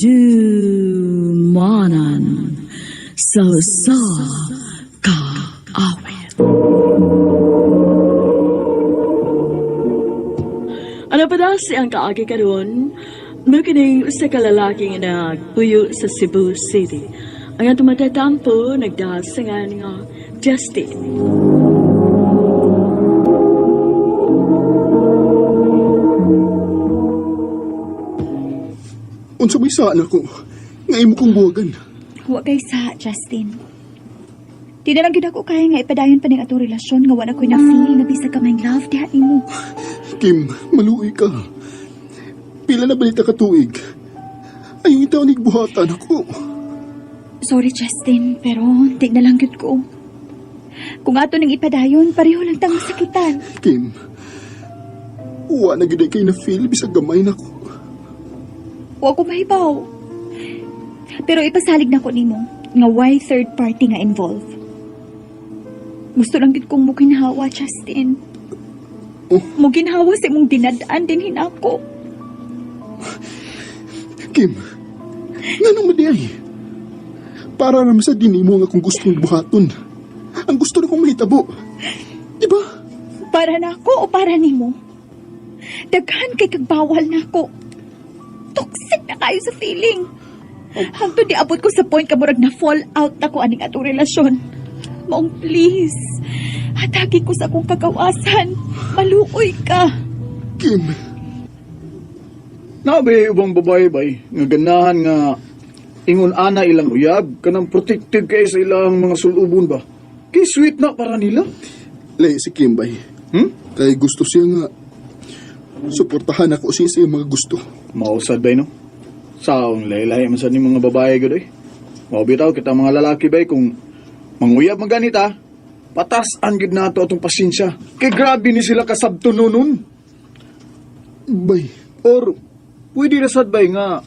Dumanan sa kaawit. Ano pa daw siyang kaagi karon? Makinig sa kalalaking nagpuyo sa Cebu City. Ang atong matatampo nagdasangan nga Justin. Unsa may saan ako? Ngayon mo kong buwagan. Huwag kay sa, Justin. Di na lang gid ako kaya nga ipadayon pa ning atong relasyon nga wala ko'y na-feel nga bisag ka may love diha imo. Kim, maluoy ka. Pila na balita ka tuig. Ayong itaw nigbuhatan ako. Sorry, Justin, pero di na lang gid ko. Kung ato ning ipadayon, pareho lang tang sakitan. Kim, uwa na gid kay na feel bisag gamay na ko. Huwag ko mahibaw. Pero ipasalig na ko nimo nga why third party nga involved. Gusto lang gid kong muginhawa, Justin. Oh? Muginhawa sa imong dinadaan din hinako. Kim, nganong madiay? Para naman sa dinimo nga kung gusto mong buhaton. Ang gusto na kong mahitabo. Diba? Para na ako o para nimo? Daghan kay kagbawal na ako. Toxic na kayo sa feeling. Hangtod di abot ko sa point ka murag na fall out ako aning atong relasyon. Maong please, hatagi ko sa akong kagawasan. Maluoy ka. Kim, Nabi ubang babae bay, nga ganahan nga ingon ana ilang uyab, kanang protective kay sa ilang mga sulubon ba? Kay sweet na para nila. lay si Kim bay. Kay gusto siya nga suportahan ako siya sa iyang mga gusto. Mausad bay no? Saong laylay man sa ni mga babae gud eh. Mao bitaw kita mga lalaki bay kung manguyab man ganita, patas-an gid nato atong pasensya. Kay grabe ni sila kasabto nun. Bay, Or pwede na sad bay nga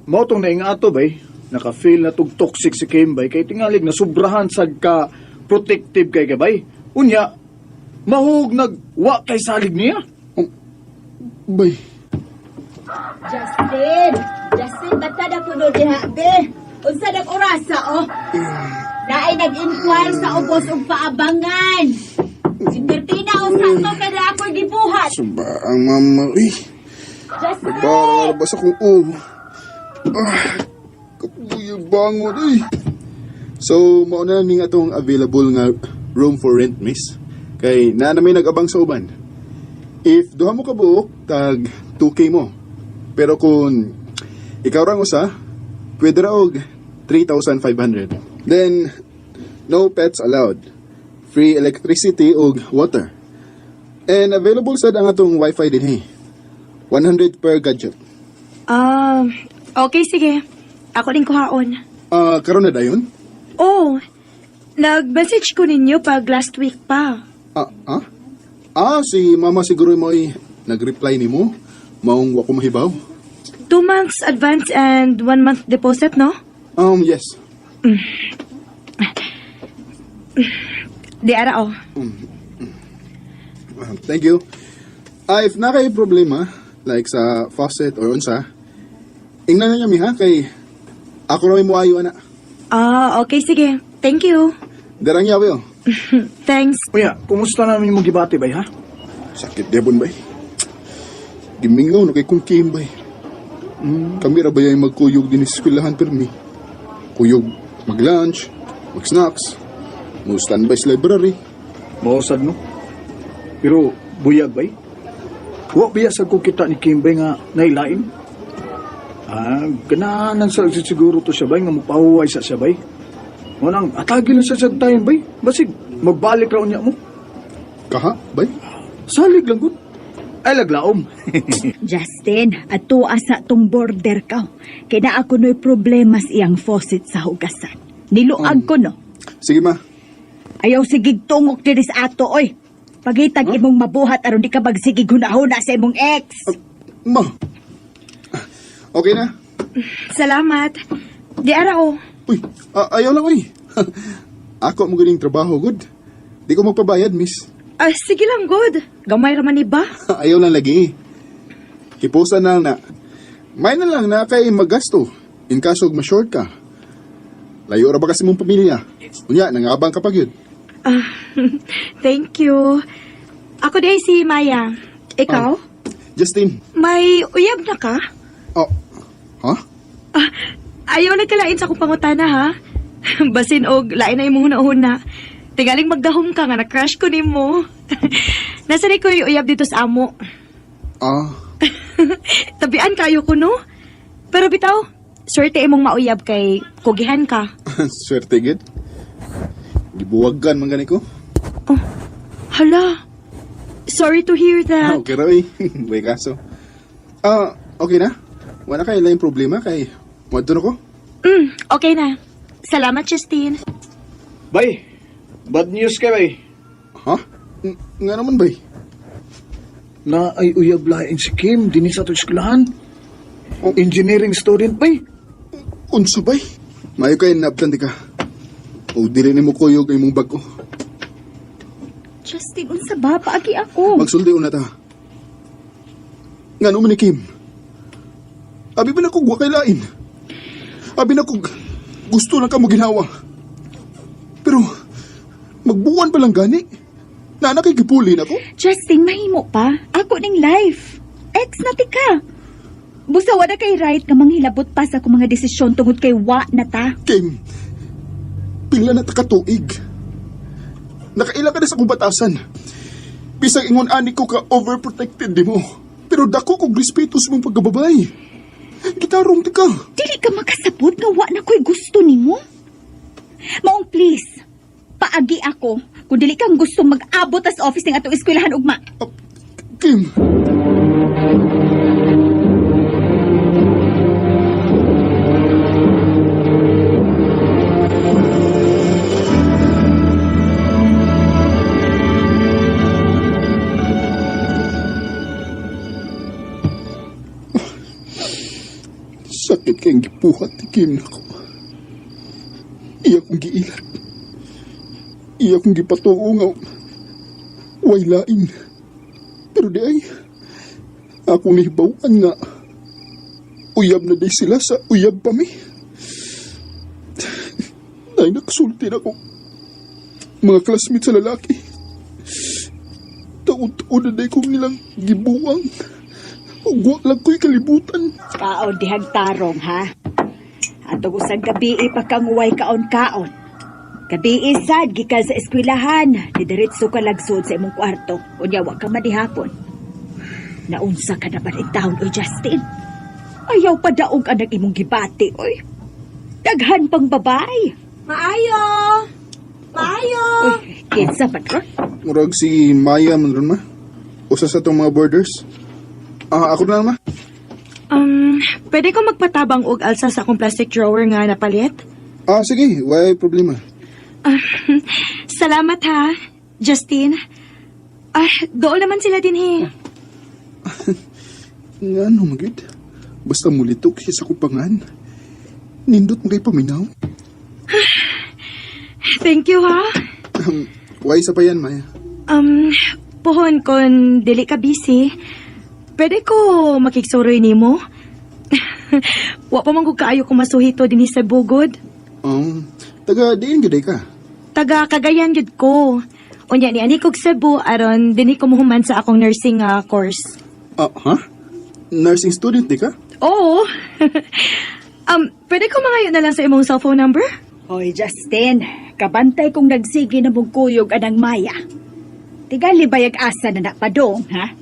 mao tong nainga ato bay, naka-feel na tug toxic si Kim bay kay tingalig na sobrahan sad ka protective kay bay. Unya mahug nagwa kay salig niya. bay. Justin, bata na puno diha, be. Unsa nag orasa, oh? Naay nag-inquire sa ubos ug paabangan. Si Bertina, unsa to kada ako gibuhat? Suba ang mama. Uy, Justin! para basa kong kapuyog bangon. Uy. So, mauna ning atong available nga room for rent, miss. Kay na may nag-abang sa uban. If duha mo ka buok, tag 2K mo. Pero kung ikaw rang usa, pwede ra og 3,500. Then, no pets allowed. Free electricity ug water. And available sad ang atong wifi din 100 per gadget. Okay, sige. Ako din kuhaon. Karon na dayon? Oh, nag-message ko ninyo pag last week pa. Si mama siguro mo ay nag-reply nimo. Maong wa ko mahibaw. 2 months advance and 1 month deposit, no? Yes. Di ara, oh. Thank you. If na kay problema, like sa faucet or unsa, ingnan na niya mi ha, kay ako rin mo ayo na. Okay, sige. Thank you. Darang yawe oh. Thanks. Uya, kumusta namin mo gibati bay ha? Sakit debon bay. Gimingaw na kay kung Kim bay. Kami ra ba yung magkuyog din sa eskwelahan permi? Kuyog mag-lunch, mag-snacks, mo-standby sa library. Mausad no? Pero buyag bay? Wa biya sa ko kita ni Kim bay nga nailain. Ganahan sa siguro to siya bay nga mapahuway sa siya bay. Manang atagi lang sa tayon bay. Basig magbalik ra unya mo. Kaha bay? Salig lang gud. Ay laglaom. Justin, ato asa tong border ka. Kaya na ako no'y problema sa iyang faucet sa hugasan. Niluag ko, no? Sige ma. Ayaw sigig tungok diri sa ato, oy. Pagitag imong mabuhat aron di ka magsigig hunahuna sa imong ex. Ma. Okay na? Salamat. Di ara, oh. Uy, ayaw lang uy. Ako mo galing trabaho, good. Di ko magpabayad, miss. Sige lang, good. Gamay raman iba. Ayaw lang lagi. Kipusan na na. May na lang na kay magasto. In kaso ma-short ka. Layo ra ba kasi mong pamilya? Unya, nangabang ka pa gyud. Thank you. Ako day si Maya. Ikaw? Justin. May uyab na ka? Oh. Ha? Ayaw nagkalain sa akong pangutana, ha? Basin og lain na imong hunahuna. Tingaling magdahom ka nga na-crush ko nimo. Nasa ko yung uyab dito sa amo. Tabian kayo ko, no? Pero bitaw, swerte imong mauyab kay kugihan ka. Swerte gid. Gibuwagan man gani ko. Oh, hala. Sorry to hear that. Okay ra eh. May kaso. Okay na? Wala kay lain problema kay wadto na ko. Okay na. Salamat, Justine. Bay, bad news kay bay. Ha? Nga naman bay. Na ay uyab lain si Kim din sa to eskwelahan. Engineering student bay. Unsa bay? Mayo kay nabtan di ka. O dili nimo kuyog ang imong bag ko. Justine, unsa ba? Paagi ako. Magsulti una ta. Nga naman ni Kim. Abi ba na kong wakay lain? Abi na kong gusto lang ka mo ginawa. Pero, magbuwan pa lang gani. Na nakikipulin ako. Justin, mahimo pa. Ako ning life. Ex na ti ka. Busa wala kay right nga manghilabot pa sa akong mga desisyon tungod kay wa na ta. Kim, pila na takatuig. Nakailang ka na sa kong batasan. Bisang ingon ani ko ka overprotected di mo. Pero dako kong respeto sa mong pagkababay. Gitarong di ka. Dili ka makasabot nga wa na ko'y gusto nimo. Maong please, paagi ako kung dili kang gusto mag-abot as office ng atong eskwelahan ugma. Kim. Sakit kayong gipuhat ni Kim nako. Iya kong giilat. Iya kong gipatuo nga way lain. Pero di ay akong nahibawan nga uyab na di sila sa uyab pa mi. Ay nakasulti na ko mga classmates sa lalaki. Taon-taon na di kong nilang gibuwang. Huwag lang ko'y kalibutan. Kaon dihang tarong, ha? Atong usang gabi ipakangway kaon-kaon. Gabi sad gikan sa eskwelahan, didiretso ka lagsod sa imong kwarto. Unya wa ka madihapon. Naunsa ka na ba ning taon, oy Justin? Ayaw pa daog ang imong gibati, oy. Daghan pang babay. Maayo! Maayo! Uy, kinsa pa ka? Murag si Maya man ron ma. Usa sa itong mga borders. Ako na ma. Pwede ko magpatabang og alsa sa akong plastic drawer nga napalit? Sige. Why problema? Salamat ha, Justine. Doon naman sila din he. Nga ano magid? Basta mulitok siya sa kupangan. Nindot mo kay paminaw. Thank you ha. Why sa pa yan, Maya? Pohon kon dili ka busy. Pwede ko makiksoroy nimo? Wa pa man ko kaayo kung masuhito din sa bugod. Taga diin gyud ka. Taga Cagayan jud ko. Unya ni ani kog Cebu aron dinhi ko muhuman sa akong nursing course. Ha? Nursing student di ka? Oo. Pwede ko mangayo na lang sa imong cellphone number? Hoy Justin, kabantay kong nagsigi na mong kuyog anang Maya. Tigali bayag asa na napadong, ha?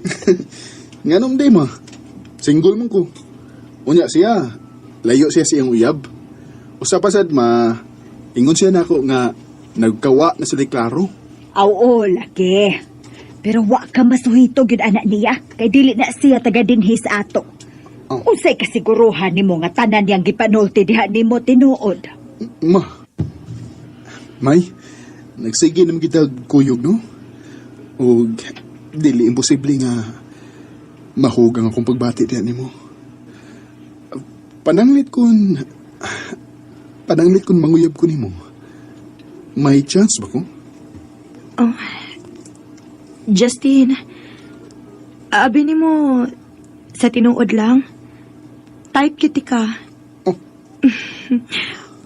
Nganom day ma. Single man ko. Unya siya. Layo siya siyang uyab. Usa pa sad ma. Ingon siya nako nga nagkawa na sila klaro. Oo, laki. Pero wa ka masuhito gyud anak niya kay dili na siya taga dinhi sa ato. Unsay kasiguruhan nimo nga tanan yang gipanulti diha nimo tinuod? Ma. May, nagsige naman kita kuyog, no? O dili imposible nga mahugang akong pagbati diyan nimo. Pananglit kun manguyab ko nimo. May chance ba ko? Justine, abi nimo sa tinuod lang. Type cutie ka.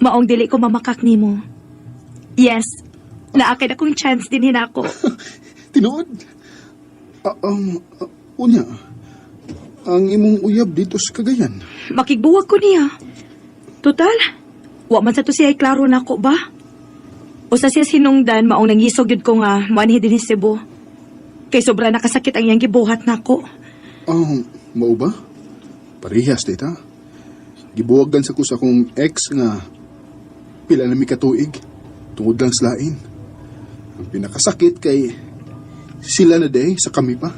Maong dili ko mamakak nimo. Yes, naakid akong chance din hinako. Tinuod. Unya, ang imong uyab dito sa Cagayan. Makigbuwag ko niya. Total, wa man sa to siya klaro nako ba? O sa siya sinungdan, maong nangisog yun ko nga manhi din sa Cebu. Kay sobra nakasakit ang iyang gibuhat nako. Mao ba? Parehas, tita. Gibuwagdan sa ko sa kong ex nga pila na mi katuig tungod lang sa lain. Ang pinakasakit kay sila na day sa kami pa.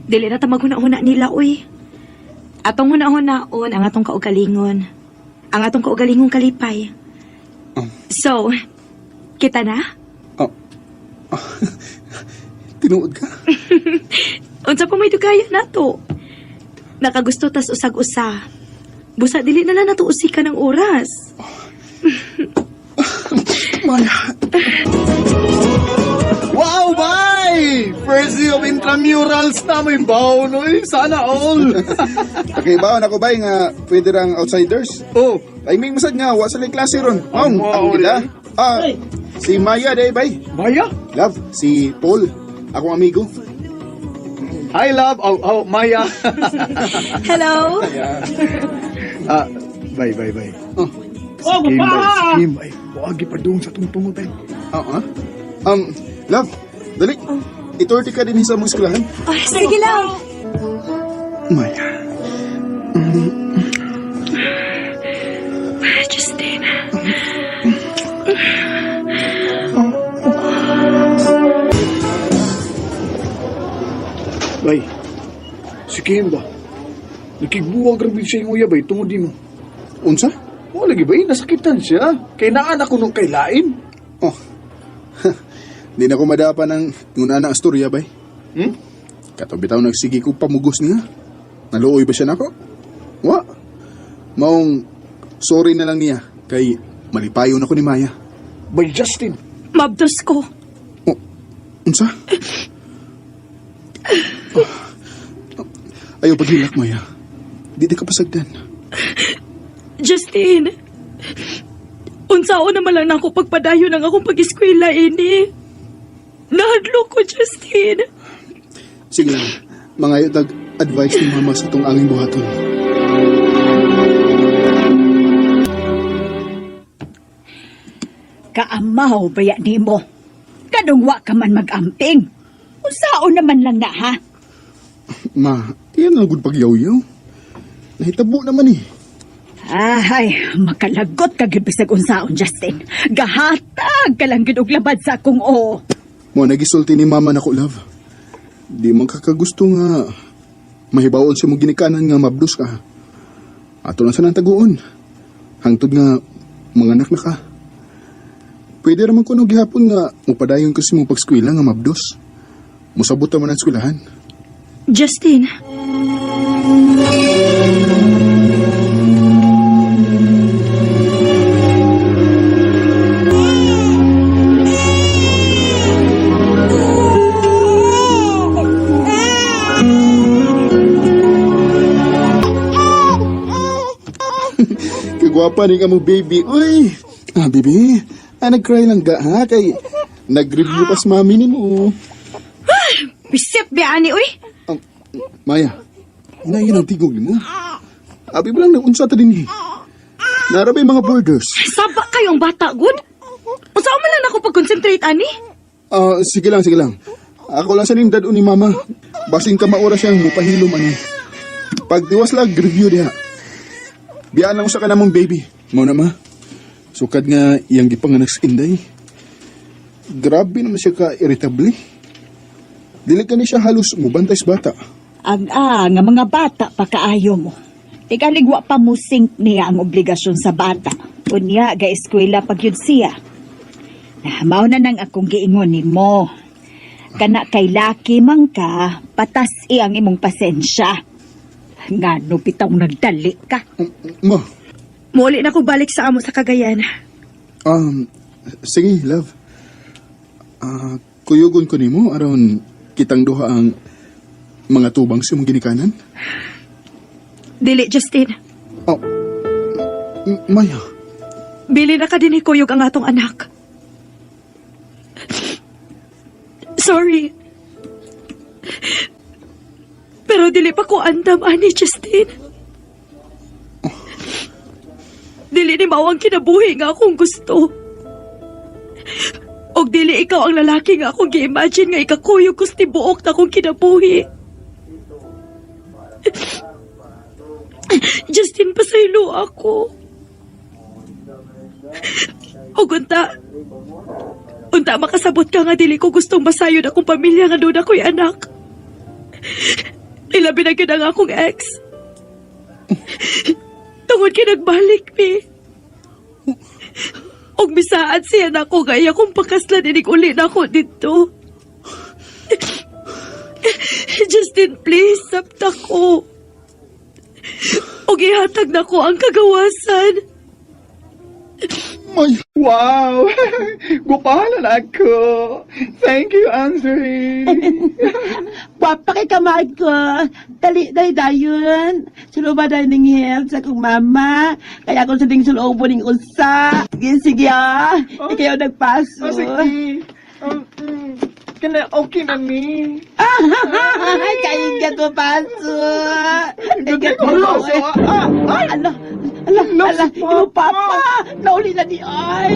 Dili na ta maghuna-huna nila, uy. Atong huna-hunaon ang atong kaugalingon. Ang atong kaugalingong kalipay. So, kita na? Tinuod ka? Unsa pa may dugaya nato? Nakagusto tas usag-usa. Busa dili na nato usika ng oras. Maya. Wow, bay! First day of intramurals na may baon, oy. Sana all. Okay, baon ako ba nga pwede rang outsiders? Oh, Timing masad nga, wa sa klase ron. Wow, Ang gila. Si Maya day, bay. Maya? Love, si Paul. Akong amigo. Hi, love. Oh, Maya. Hello? Bye. Oh. Skim, bay. Wagi pa doon sa tungtungod, bay. Love, dali. Itorti ka din sa mong eskwelahan. Oh, sige lang. Maya. Justin. Bay, si Kim ba? Nakigbuwag rin siya yung uya, bay, tungod di mo. Unsa? O, lagi bay, nasakitan siya. Kay naan ako nung kay Lain. Oh. Di na ko madapa ng nguna na astorya, bay. Katong bitaw nagsigi ko pamugos niya. Naluoy ba siya nako? Wa. Maong sorry na lang niya kay malipayo na ko ni Maya. Bay, Justin. Mabdos ko. Oh, unsa? Ayaw paghilak, Maya. Di ka pasagdan. Justin. Unsao naman lang ako pagpadayo ng akong pag-eskwela ini. Nahadlo ko, Justin. Sige lang, mga tag advice ni Mama sa itong aming buhaton. Kaamaw baya nimo. Kadungwa ka man mag-amping. Unsaon naman lang na ha? Ma, iyan na gud pagyaw-yaw. Nahitabo naman eh. Ay, makalagot ka gid bisag unsaon, Justin. Gahatag ka lang gid og labad sa akong o. Mo nagisulti ni Mama nako, love. Di man kakagusto nga mahibawon si mo ginikanan nga mabdos ka. Ato lang sa nang taguon. Hangtod nga mga anak na ka. Pwede raman ko gihapon nga mupadayon ko si mong pagskwela nga mabdos. Musabot naman ang eskwelahan. Justin. Kagwapa ni ka mo, baby. Uy! Baby. Nag-cry lang ga, ha? Kay nag-review pa sa mami ni mo. Bisip biani, uy. Maya, inayin ang tigog mo. Abi mo lang naunsa ta din eh. Narabay mga borders. Saba kayong bata, good? Unsao man lang ako pag-concentrate, ani? Sige lang. Ako lang sa dad ni Mama. Basing ka maura siyang mupahilom ani. Pag diwas lang, review diha. Biyaan lang sa ka namong baby. Mo na ma. Sukad nga iyang gipanganak sa Inday. Grabe naman siya ka-irritable. Dili ka ni siya halos mubantay sa bata. Nga mga bata pa kaayo mo. Tikaligwa pa mo sink niya ang obligasyon sa bata. Unya, ga-eskwela pag yun siya. Mao na nang akong giingon ni mo. Kana kay laki man ka, patas ang imong pasensya. Nga no bitaw nagdali ka. Ma, Muli na ko balik sa amo sa Cagayan. sige, love. Kuyugon ko nimo aron kitang duha ang mga tubang sa mong ginikanan. Dili, Justin. Oh, Maya. Bili na ka din ikuyog ang atong anak. Sorry. Pero dili pa ko andam, ani Justin. Dili ni mao ang kinabuhi nga akong gusto. Og dili ikaw ang lalaki nga akong gi-imagine nga ikakuyog ko sa tibuok na akong kinabuhi. Justin, pasaylo ako. Og unta makasabot ka nga dili ko gustong masayod akong pamilya nga doon ako'y anak. Ilabi na ang akong ex. Tungod kinagbalik mi. Og misaad siya na ako gaya kung pakaslan inig uli na ako dito. Justin, please, sabta ko. Og ihatag na ko ang kagawasan. Maya. Wow! Gupalan ako. Thank you, Andre. Papa kay kamay ko. Dali dayon. Suluba dayon ning help sa kong mama. Kaya ako sa ding sulubo ning usa. Sige ah. Ikaw nagpaso. Sige. Okay na ni. Ay, kaingat mo paso. Ingat mo. Ala, imo papa. Nauli na di ay.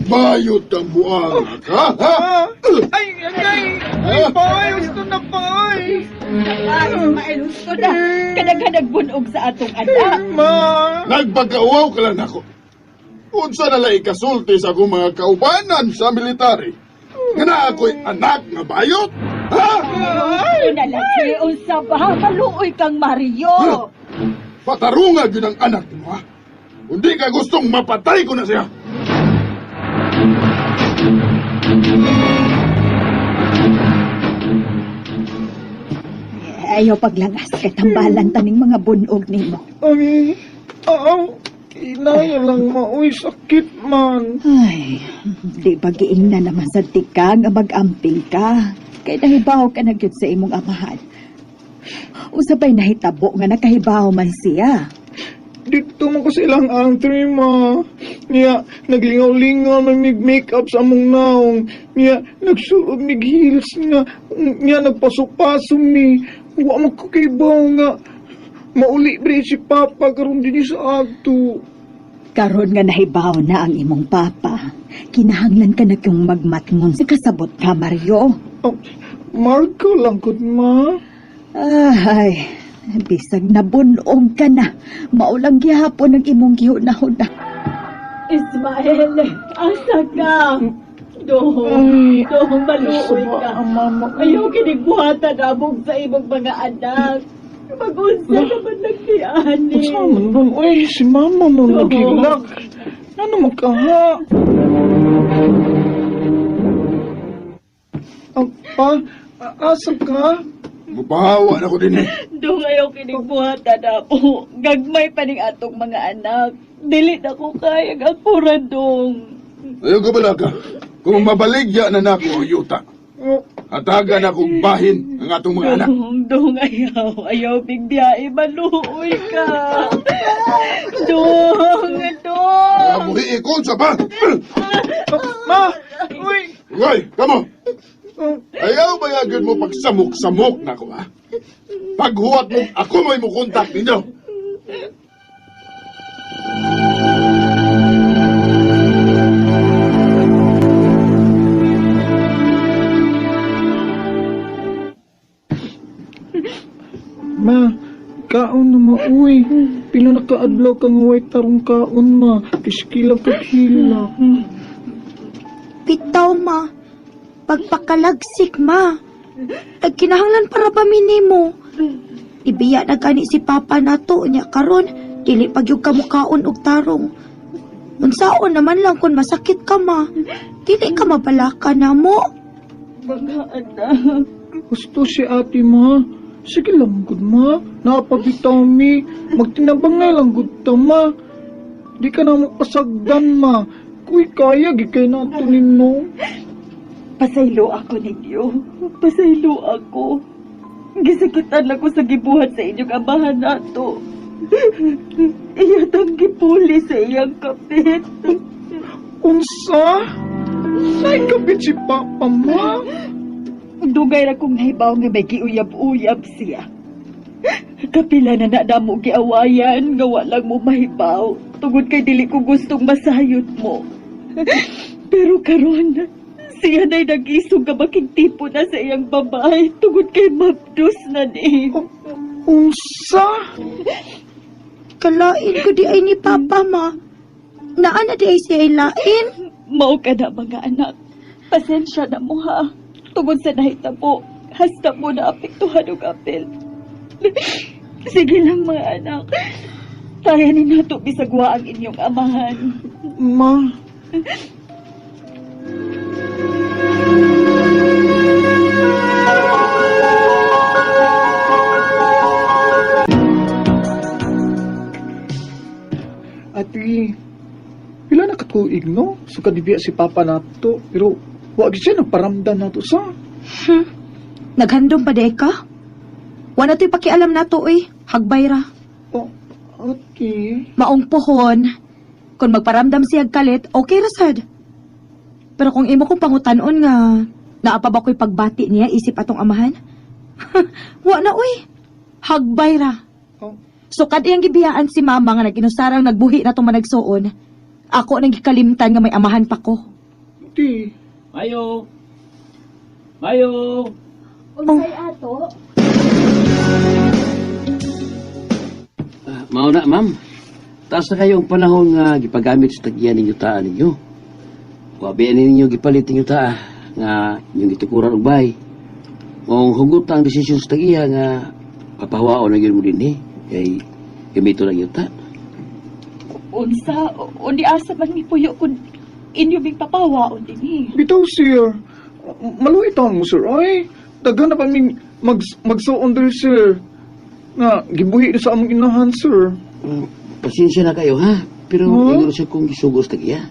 Bayot ang buang, ha? Ay, boy! Gusto na, boy! Ay, mailus ko na. Kadag-kadag bunog sa atong anak. Ma! Nagpagkauaw ka lang ako. Unsa na lang ikasulti sa akong mga kaubanan sa military. Nga na ako'y anak nga bayot? Ha? Nalaki, unsa ba? Maluoy kang Mario. Patarungan yun ang anak mo, ha? Hindi ka gustong mapatay ko na siya. Ayaw paglangas kay tambalan taning mga bunog nimo. Ay, inaya lang mauy sakit man. Ay, di ba giing na naman sa tika nga mag-amping ka? Kay nahibaw ka na gyud sa imong amahan. Usabay nahitabo nga nakahibaw man siya. Dito mo ko silang Andre, ma. Niya, naglingaw-lingaw, mag-make-up sa among naong. Niya, nagsulog mig-heels nga. Niya, nagpasok-pasok ni. Huwag mo kakibaw nga. Mauli bre si Papa karon din sa agto. Karon nga nahibaw na ang imong papa. Kinahanglan ka na kyong magmatngon sa kasabot ka, Mario. Oh, Marco lang gud, ma. Ay, bisag na bunog ka na. Maulang gihapon ang imong gihunahon na. Ismael, asa ka? Ay, Doong maluoy ka. Mama. Ayaw kinigbuhatan abog sa ibang mga anak. Mag-unsa naman nagtiani. Kasama nun, uy, si Mama mo naghilak. Ano mo ka, ha? Asa ka? Mabahawa na ko din eh. Doong ayaw kinigbuhatan abo. Gagmay pa ning atong mga anak. Dili na ko kaya agpuran dong. Ayaw ka bala ka. Kung mabaligya na nako ang yuta. Hatagan akong bahin ang atong mga anak. Dong ayaw bigbiyae. Maluoy ka. Dong. Amuhi ikon sa ba? Ma! Uy! Uy, kamo! Ayaw bayagin mo pagsamok-samok na ko, ha? Paghuwat mo, ako mo'y mo kontak ninyo. Ma, kaon na ma, uy. Pila na kaadlaw kang huway tarong kaon, ma. Kiskilang kaghila. Bitaw ma. Pagpakalagsik ma. Kinahanglan para ba minimo? Ibiya na gani si Papa nato niya karon dili pagyug ka mukaon og tarong. Unsaon naman lang kung masakit ka ma. Dili ka mabalaka na mo. Mga anak. Gusto si ate, ma. Sige lang, good, ma. Napabitaw mi. Magtinabangay lang, good, ta, ma. Di ka na pasagdan, ma. Kuy, kaya, gikay nato ninyo. Pasaylo ako ninyo. Pasaylo ako. Gisakitan lang ko sa gibuhat sa inyong amahan nato. Iyatang gipuli sa iyang kapit. Unsa? Sa'y kapit si Papa, ma? Dugay ra kong nahibaw nga may giuyab-uyab siya. Kapila na mo giawayan nga walang mo mahibaw tungod kay dili ko gustong masayod mo. Pero karon siya na'y nag-isong ka makiktipo na sa iyang babae tungod kay mabdos na ni. Unsa? Kalain ko di ay ni Papa, ma. Naana di ay siya ay lain. Mao ka na mga anak. Pasensya na mo ha. Tungod sa nahitabo, hasta mo na apektuhan og apel. Sige lang mga anak. Kaya ni nato bisagwa ang inyong amahan. Ma, ati, pila na katuig, no? So kadibiya si Papa nato, pero wag siya nagparamdam nato sa. Naghandom pa di ka? Wala to'y pakialam nato, hagbay ra. Oh, ati. Maong pohon. Kung magparamdam siya kalit, okay ra sad. Pero kung imo kong pangutanon nga, naapa ba ko'y pagbati niya isip atong amahan? Wa na, hagbay ra. Oh, So kad iyang gibiyaan si mama nga naginusarang nagbuhi na itong managsuon, ako nang gikalimtan nga may amahan pa ko. ati. Mayo! Mayo! Unsay ato? Mao na, ma'am. Taas na kayo ang panahon nga gipagamit sa tagyan ninyo taan ninyo. Wabian ninyo gipalit ninyo taa nga inyong gitukuran og bay. Mong hugot ang desisyon sa tagiya nga papahawaon na yun mo din kay gamito lang yung ta. Unsa, undi asa man mi puyo kung inyo bing papawaon din Bitaw, sir. Maluit mo, sir. Ay, daghan na pa ming magsuon diri, sir. Nga, gibuhi na sa among inahan, sir. Pasensya na kayo ha. Pero ingon siya kung gisugos tagiya.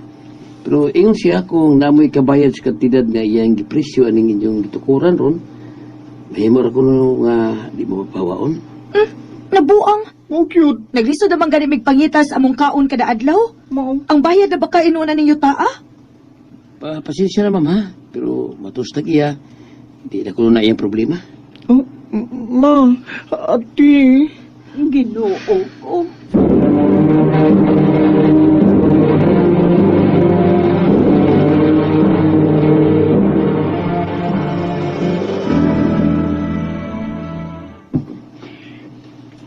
Pero ingon siya kung namoy kabayad sa kantidad nga iyang gipresyo aning inyong gitukuran ron. Mahimo ra kuno nga di mo mapawaon. Nabuang. Oh, cute. Naglisod naman gani mig pangitas among kaon kada adlaw. Mao. Ang bayad na baka inuna ninyo taa? Pasensya na ma'am ha. Pero matus tagiya. Di na kuno na iyang problema. Oh, ma, ati. Ginoo ko.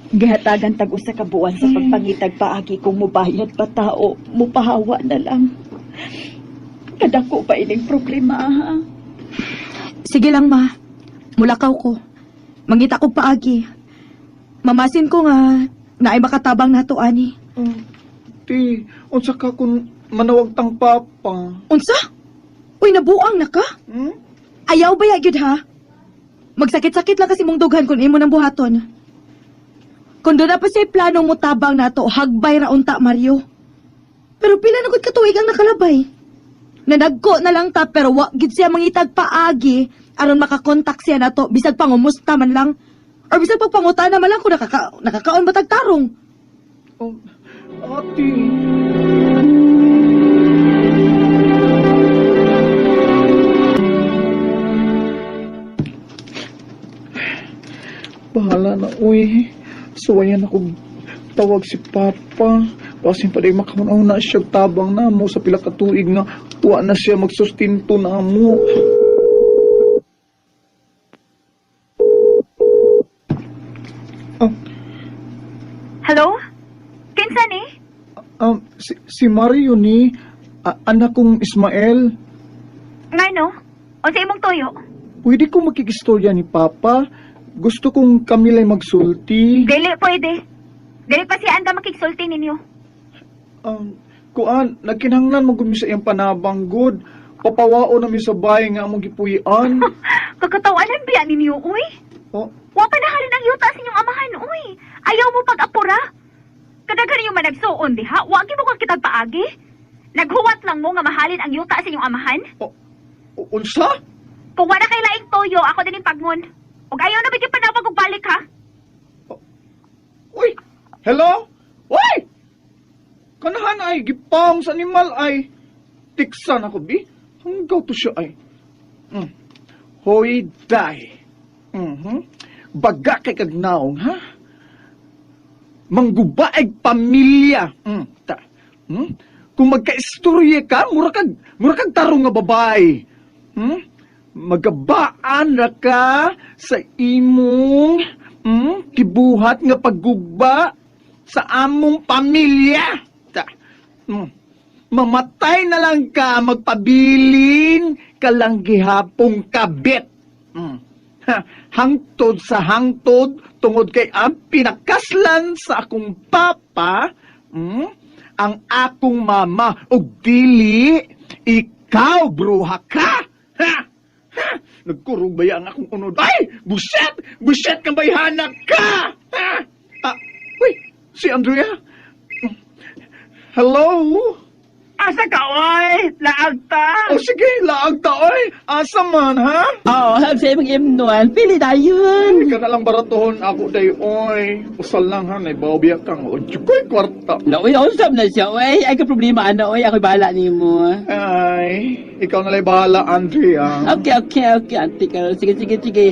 Gihatagan tag usa ka buwan sa pagpangitag paagi kung mubayad pa tao, mupahawa na lang. Kadako pa ining problema ha. Sige lang, ma. Mulakaw ko. Mangita ko paagi. Mamasin ko nga naay makatabang nato ani. Ati, unsa ka kung manawag tang Papa? Unsa? Uy, nabuang na ka? Hmm? Ayaw ba yagid ha? Magsakit-sakit lang kasi mong dughan kung imo nang buhaton. Kung doon na pa siya planong mo tabang nato, hagbay ra unta, Mario. Pero pila na gud katuig ang nakalabay. Nanagko na lang ta, pero wa gid siya mangitag paagi aron makakontak siya nato bisag pangumusta man lang. Or bisag pagpangutana man lang kung nakakaon ba tagtarong. Oh, ati. Bahala na, uy. Suwayan ako tawag si Papa. Pasin pa rin makamunaw na siya tabang na mo sa pila katuig nga wa na siya magsustinto na mo. Hello? Kinsa ni? Si Mario ni anak kong Ismael. Ngay no? O sa imong toyo? Pwede ko makikistorya ni Papa. Gusto kong kami lang magsulti. Dili pwede. Dili pa siya anda makigsulti ninyo. Kuan, nagkinahanglan mo gumi sa iyang panabang good. Papawao namin sa bahay nga among gipuy-an. Kakatawanan biya ninyo, uy. Oh, Wa pa nahalin ang yuta sa inyong amahan, uy. Ayaw mo pag-apura. Kadaghan yung managsuon, diha. Wa mo kang kitag paagi. Naghuwat lang mo nga mahalin ang yuta sa inyong amahan. unsa? Kung wala kay laing toyo, ako din yung pagmon. Ug ayaw na bigyan panawag og balik ha? Uy! Hello? Uy! Kanahan ay, gipang sa animal ay. Tiksan ako, bi. Hanggaw to siya ay. Hoy, day. Baga kay kagnaong, ha? Manggubaig pamilya. Kung magka-istorya ka, mura kag tarong nga babae. Magabaan na ka sa imong kibuhat nga paggugba sa among pamilya. Mamatay na lang ka, magpabilin ka lang gihapong kabit. Hangtod sa hangtod, tungod kay ang pinakaslan sa akong papa, ang akong mama, ug dili, ikaw, bruha ka! Ha? Ha? Nagkurog ba ang akong unod? Ay! Buset! Buset kang bayhana ka! Ha? Uy! Si Andrea? Hello? Asa ka, oy? Laag ta? O sige, laag ta, oy! Asa man, ha? Oo, sa'yo mag-imnuan. Pili tayo. Ay, ka na lang baratohon ako day, oy. Usal lang, ha? Naibawabiyak kang, o, tsukoy kwarta. Uy, usap na siya, oy. Ay, ka problema, ano, oy. Ako'y bahala ni mo. Ay, ikaw na lang bahala, Andrea. Okay. Auntie ka. Sige.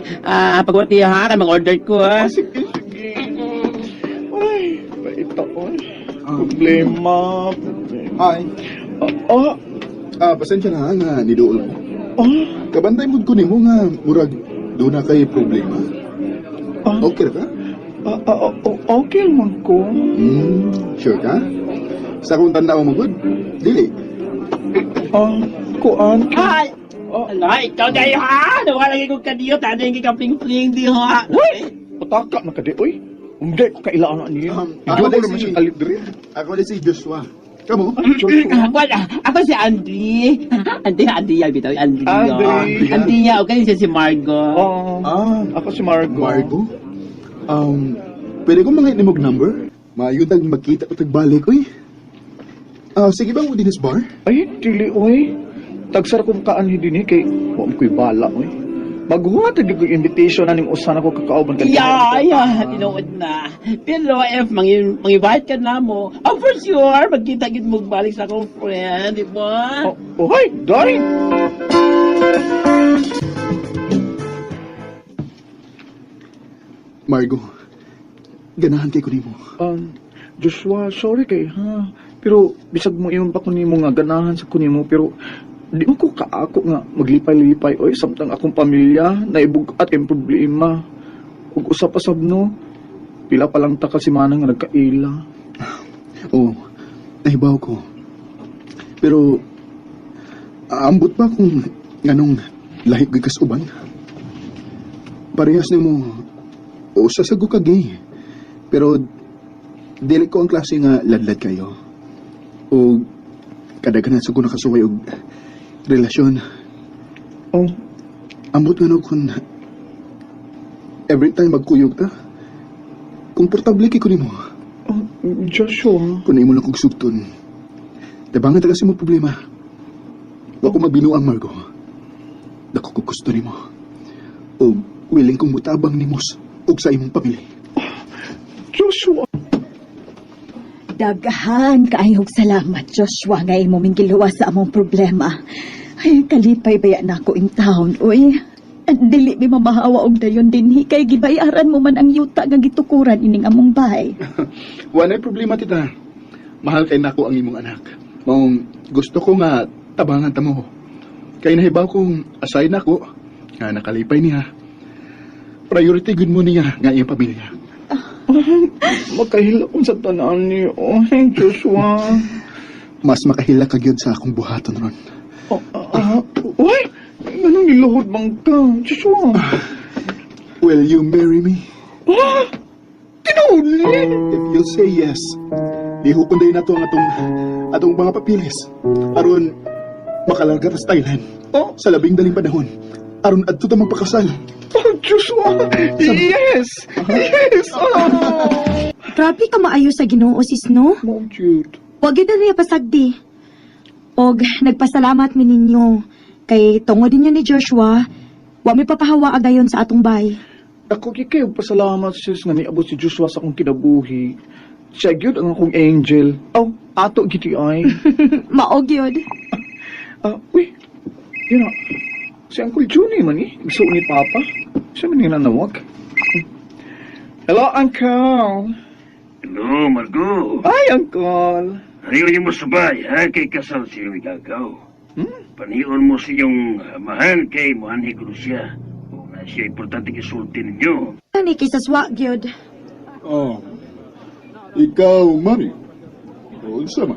Pagwati ha, mag-order ko, ha. Sige. Ay, baita, oy. Problema. Hi. Pasensya na nga, nidool ko. Kabantay mo ko nimo nga, murag, doon na kay problema. Okay ra ka? Okay man ko. Sure ka? Sa kung tanda mo magod? Dili. Kuan. Ay! Ay, ikaw tayo, ha? Nawala kong kadiyo. Tanda yung kikapling-pling di, ha? Uy! Pataka na ka di, uy. Hindi ko kailangan na niya. Ako Hindi ko din naman si- siya kalit diri. Ako din si Joshua. Kamu? Ako si Andy. Andy yan, bitaw. Andy. Andy. Andy niya. Okay, siya si Margo. Ako si Margo. Margo? Pwede ko mga inimog number? Maayon tag magkita ko tagbalik, uy. Sige ba mo din sa bar? Ay, dili, uy. Tagsar kong kaanhi din kay huwag ko'y bala, uy. Maghuhatag ko invitation na ning usan ako kakauban ka. Tinuod na. Pero if mang-invite ka na mo, for sure, magkita-kit mo balik sa akong friend, di ba? Ay, day! Margo, ganahan kay ko nimo. Joshua, sorry kay, ha? Pero, bisag mo iyon pa kunimo nga ganahan sa kunimo, pero di mo ko kaako nga maglipay-lipay, oy, samtang akong pamilya, naibug at yung problema. Ug usap-asab no, pila pa lang ta kasi manang nga nagkaila. Oo, nahibaw ko. Pero, ambot ba kung nganong lahig gikas uban? Parehas ni mo, o sasago ka gay. Pero, dili ko ang klase nga ladlad kayo. O, kadaghanan sa ko nakasuway og relasyon. Ambot nga no kung every time magkuyog ta, komportable kay ko nimo. Joshua. Kung imo lang kong sugton, tabangan ta kasi mo problema. Wa ko magbinuang, Margo. Dako ko gusto nimo. O willing kong mutabang nimos og sa imong pamilya. Joshua. Daghan kaayog salamat, Joshua, nga imo ming giluwas sa among problema. Ay, kalipay baya na ako in town, uy. Dili mi mamahawa og dayon dinhi kay gibayaran mo man ang yuta nga gitukuran ining among bahay. Wala problema tita. Mahal kay nako ang imong anak. Maong gusto ko nga tabangan ta mo. Kay nahibaw kong aside nako nga nakalipay niya. Priority gud mo niya nga iyang pamilya. Makahila kong sa tanan niyo. Ay, Joshua. Mas makahila ka gyud sa akong buhaton ron. Uy! Anong niluhod bang ka, Joshua? Will you marry me? Tinuod ni! If you say yes, lihukunday na to ang atong mga papilis. Aron makalarga ta sa Thailand. Sa labing daling panahon. Aron adto ta magpakasal. Oh, Joshua! Yes! Yes! Grabe ka maayo sa Ginoo, sis, no? Mom Jude. Huwag yun na pasagdi. Og nagpasalamat mi ninyo. Kay tungod ninyo ni Joshua, wa mi papahawa agayon sa atong bay. Ako kikayo pasalamat sis nga niabot si Joshua sa akong kinabuhi. Siya gyud ang akong angel. Aw, ato giti ay. Maog yun. Uy. Yun na. Si Uncle Johnny man eh. Gusto ni Papa. Siya man yung nanawag. Hello, Uncle. Hello, Margo. Hi, Uncle. Ayaw niyo mo sabay, ha? Kay kasal siyang igagaw. Paniyon mo siyang amahan kay Mohanhi siya. O na siya importante kisulti ninyo. Ani kisaswa gyud. Oh. Ikaw, Mari. O, sama.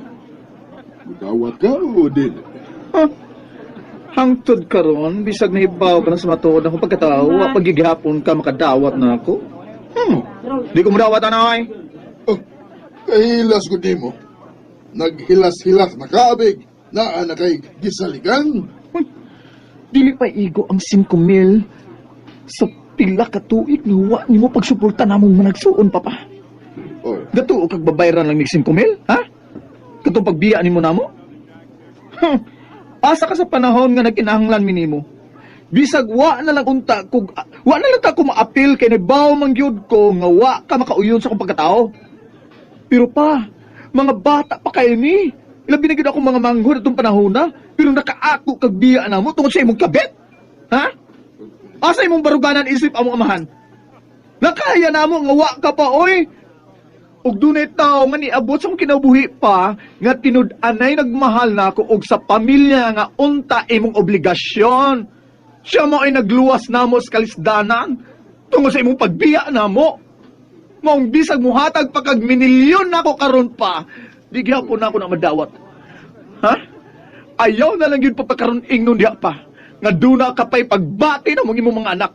Magawat ka o din? Hangtod ka ron, bisag nahibaw ka na sa matuod akong pagkatao, pagigihapon ka makadawat na ako. Di ko madawat, anay. Oh, kahilas ko di mo. Naghilas-hilas na kaabig na kay gisaligan. Dili pa igo ang 5,000 sa pila ka tuig nga wa nimo pagsuporta namong managsuon, Papa. Oh, Gatuo kag babayaran lang mig 5,000, ha? Katong pagbiya nimo namo? Asa ka sa panahon nga nagkinahanglan mi nimo. Bisag wa na lang unta kog wa na lang ta ko maapil kay nagbaw man gyud ko nga wa ka makauyon sa akong pagkatao. Pero pa, mga bata pa kayo ni. Ilabi na gyud ako mga manghod atong panahon na, pero nakaako kag biya namo tungod sa imong kabet. Ha? Asa imong baruganan isip among amahan? Nakaya namo nga wa ka pa oy. Ug dunay tao nga niabot sa akong kinabuhi pa nga tinud-anay nagmahal na ako og sa pamilya nga unta imong obligasyon. Siya mo ay nagluwas namo sa kalisdanan tungod sa imong pagbiya namo. Maong bisag muhatag pa kag minilyon nako karon pa. Di gyapon nako na madawat. Ha? Ayaw na lang yun papakaroon ingnon diha pa. Nga duna ka pa'y pagbati na mong imong mga anak.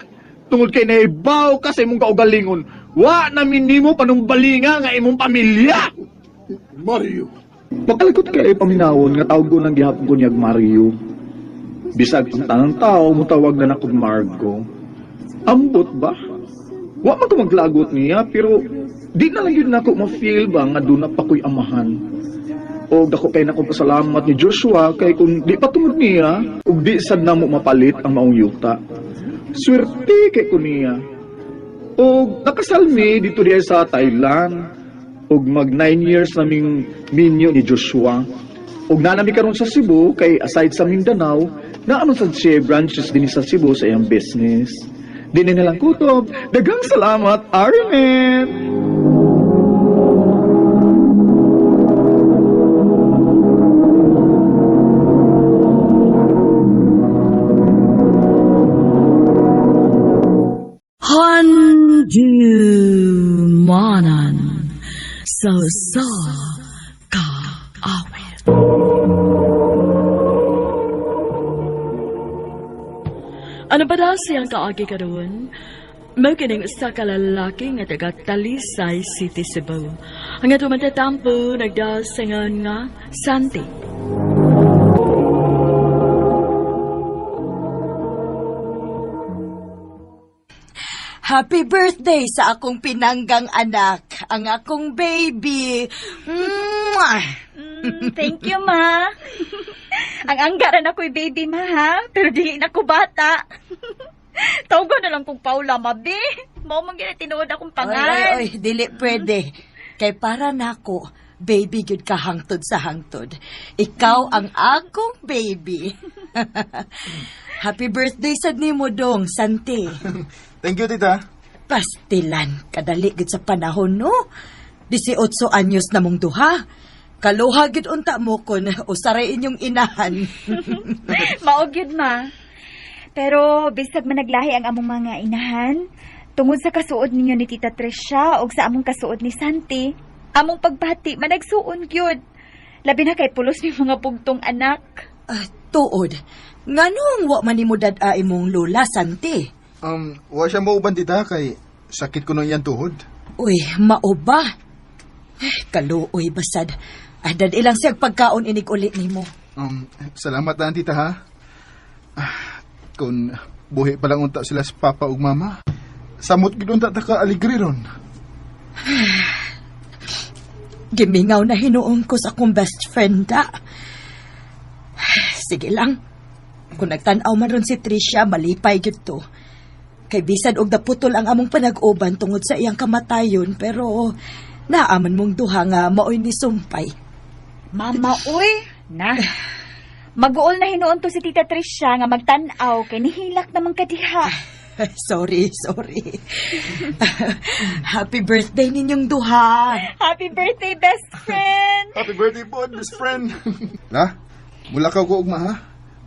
Tungod kay nahibaw ka sa imong kaugalingon. Wa namin nimo panumbalinga nga imong pamilya. Mario. Makalikot kayo paminawon nga tawag ko ng gihapon ko niyag Mario. Bisag ang tanang tao mo tawag na nakog Margo. Ambot ba? Wa man ko maglagot niya pero di na lang yun na ako ma-feel ba nga doon na pa ko'y amahan. O dako kay nako pasalamat ni Joshua kay kung di pa tungod niya ug di sad na mo mapalit ang maong yuta. Swerte kay ko niya. O nakasalmi dito diya sa Thailand. Og mag 9 years naming minyo ni Joshua. Og nanami karon sa Cebu kay aside sa Mindanao, naano sa siya branches din sa Cebu sa iyang business. Dini na lang kutob. Daghang salamat, Armin! Manan sa ka awit. Ano ba daw siyang kaagi ka doon? Magkining sa kalalaki nga taga Talisay City, Cebu. Ang ato matatampo nagdasangan nga Santi. Happy birthday sa akong pinanggang anak, ang akong baby. Thank you, ma. Ang anggaran ako'y baby, ma, ha? Pero dili na ko bata. Tawagan na lang kong Paula, mabi. Mao man gina tinuod akong pangalan. Oy, dili pwede. Kay para nako, baby gyud ka hangtod sa hangtod. Ikaw ang akong baby. Happy birthday sad nimo dong, Santi. Thank you, tita. Pastilan, kadali gid sa panahon, no? 18 anyos na mong duha. Kaluha gid unta mo kon usaray inyong inahan. Mao gyud, ma. Pero bisag man naglahi ang among mga inahan, tungod sa kasuod ninyo ni Tita Tricia o sa among kasuod ni Santi, among pagbati managsuon gyud. Labi na kay pulos ni mga pugtong anak. Tuod, nganong wa man nimo dad-a imong lola, Santi? Wa siya mauban tita kay sakit ko nang yan tuhod. Uy, mao ba? Kaluoy basad. Dad ilang siyag pagkaon inig ulit nimo. Salamat na tita ha. Kung buhi pa lang unta sila sa papa ug mama, samot gid unta ta ka aligri ron. Gimingaw na hinuon ko sa akong best friend da. Sige lang. Kung nagtanaw man ron si Tricia, malipay gyud to. Kay bisan og naputol ang among panag-uban tungod sa iyang kamatayon, pero naaman mong duha nga maoy ni sumpay. Mama, uy. Na. Mag-uol na hinuon to si Tita Tricia nga magtanaw kay nihilak naman kadiha. Sorry. Happy birthday ninyong duha. Happy birthday, best friend! Happy birthday po, best friend. La, mula ka ko ugma ha?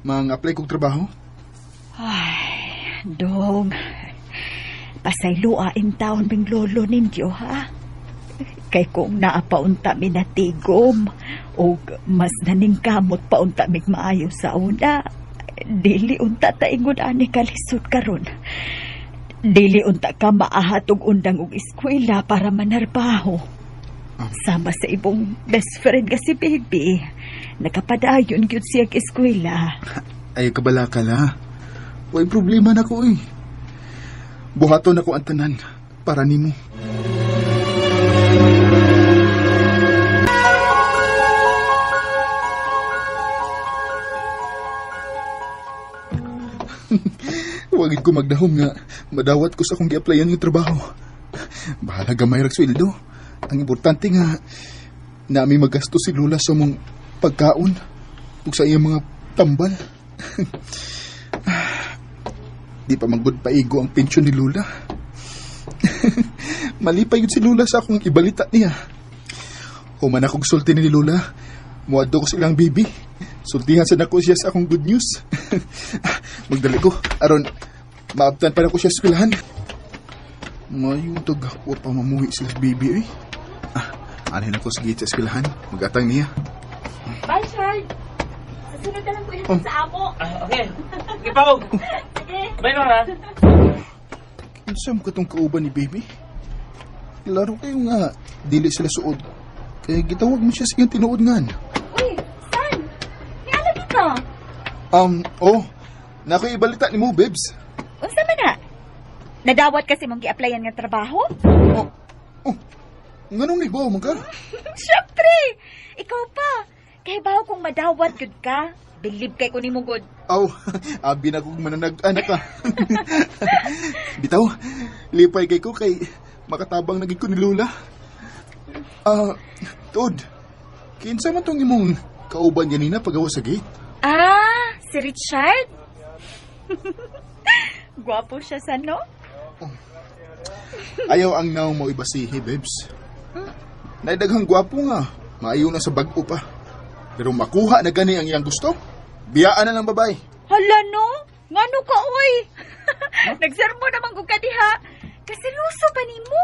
Mang-apply kong trabaho? Ay, dong. Pasayloa in taon bing lolo ninyo, ha? Kay kung naapaunta mi natigom o mas naningkamot paunta mig maayo sa una, dili unta ta ingon ani kalisod karon. Dili unta ka maahatog undang og eskwela para manarbaho. Sama sa ibong best friend nga si Baby. Nakapadayon gyud siya og eskwela. Ay, kabala ka la. Way problema na ko eh. Buhaton ako ang tanan para nimo. Wagid ko magdahom nga madawat ko sa akong gi-applyan ng trabaho. Bahala gamay ra sweldo. Ang importante nga nami magasto si Lola sa mong pagkaon ug sa iyang mga tambal. Di pa manggod paigo ang pensyon ni Lola. Malipay yun si Lola sa akong ibalita niya. Human akong sulti ni Lola. Muadto ko silang Baby. Sultihan sa nako siya sa akong good news. Magdali ko. Aron, maabtan pa na ko siya sa eskwelahan. Mayong tagakwa pa mamuhi sila sa Baby eh. Anin ako sa gate sa eskwelahan. Magatang niya. Bye, Charles. Sasunod na lang po yun sa amo. Okay. Okay, Pao. Sige. Bye, Nora. Saan ka itong kauban ni Baby? Laro kayo nga. Dili sila suod. Kaya gitawag mo siya sa iyong tinuod nga. Uy, San? Kaya ka? Nakoy ibalita ni mo, Bebs. Unsa man na? Nadawat kasi mong gi-applyan nga trabaho? Nganong nagbawa mo ka? Siyempre! Ikaw pa! Kaya ba kung madawat yun ka? Believe kay ko ni mo good. Abi na kong mananag-anak ka. Bitaw, lipay kay ko kay makatabang naging ko ni Lola. Tod, kinsa man tong imong kauban ganina pagawa sa gate? Si Richard? Gwapo siya sa no? Ayaw ang naw mo ibasihi, Bebs. Naidaghang gwapo nga. Maayo na sa bag-o pa. Pero makuha na gani ang iyang gusto. Biyaan na ng babae. Hala no? Ngano ka, oy? Nagsermo naman ko ka diha. Kasi luso pa ni mo.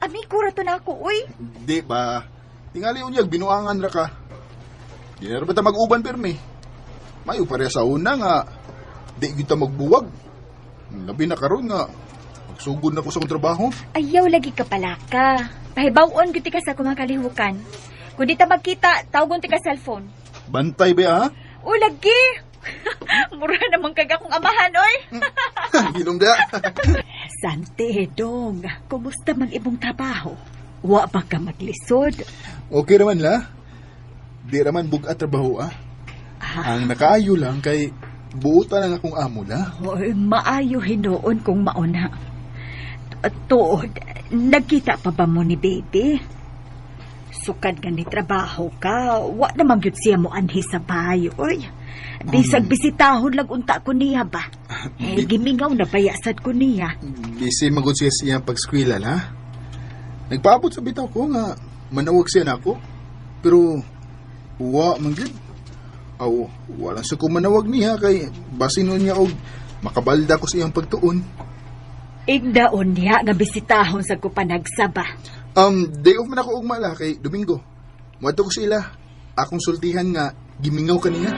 Amigo rato na ako, oy. Di ba? Tingali unyag, binuangan ra ka. Di na ba ta mag-uban permi? Mayo pareha sa una nga. Di kita magbuwag. Labi na karon nga. Magsugod na ko sa kong trabaho. Ayaw lagi ka pala ka. Pahibawon kita ka sa kumakalihukan. Kung di ta magkita, tawagon ti ka cellphone. Bantay ba, ha? O, lagi. Mura naman kag akong amahan, oy. Ginungga. Sante, dong. Kumusta mang ibong trabaho? Wa ba ka maglisod? Okay naman la. Di naman bugat trabaho, Ang nakaayo lang kay buutan lang akong amo la. Oy, maayo hinuon kung mauna. Tuod, nagkita pa ba mo ni Baby? Sukad nga ni trabaho ka, wa naman yun siya mo anhi sa bahay, oy. Bisag bisitahon lang unta ko niya ba? Gimingaw na bayasad ko niya. Busy magod siya siyang pag-skwila la. Nagpaabot sa bitaw ko nga manawag siya na ako. Pero, wa man gyud. Wala sa ko manawag niya kay basin nun niya og makabalda ko siyang pagtuon. Igdaon niya nga bisitahon sa ko panagsaba. Day off man ako ugma la kay Domingo. Muadto ko sila. Akong sultihan nga gimingaw kaniya.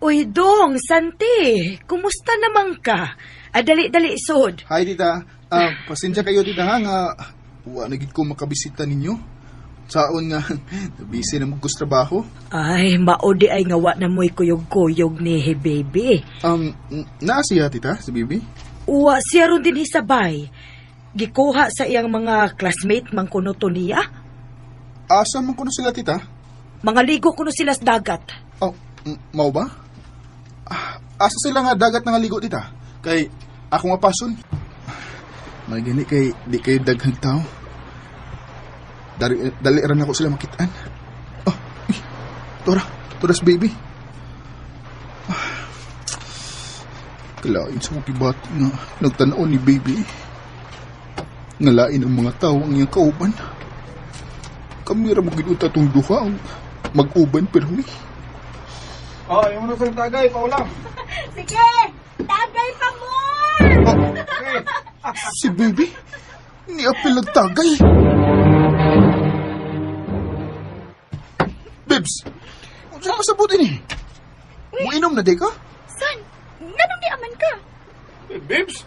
Uy, Dong, Santi, kumusta naman ka? Dali-dali, sod. Hi, tita. Pasensya kayo, tita, ha, nga nagid ko makabisita ninyo. Saon nga, busy na magkus trabaho. Ay, maodi ay ngawa na mo'y kuyog-kuyog ni Baby. Naasiya, tita, si Baby? Uwa, siya ron din hisabay. Gikuha sa iyang mga classmate mang kuno to niya. asa man ko na sila, tita? Mga ligo ko no sila sa dagat. Oh, mau ba? Asa sila nga dagat nga ligo, tita? Kay ako nga pason. May gani kay di kayo daghang tao. Dali ran ako sila makitaan. Oh, Toras baby. Kalain sa mga kibati nga nagtanaw ni baby. Ngalain ang mga tao ang iyang kauban. Kami ra magiduta tong duha ang mag-uban permi. Oh, yung muna sa tagay, Paula. Sige! Tagay pa mo! Si baby, ni apil nagtagay. Bebs, kung saan masabutin eh? Muinom na di ka? San, ganun di aman ka? Babes,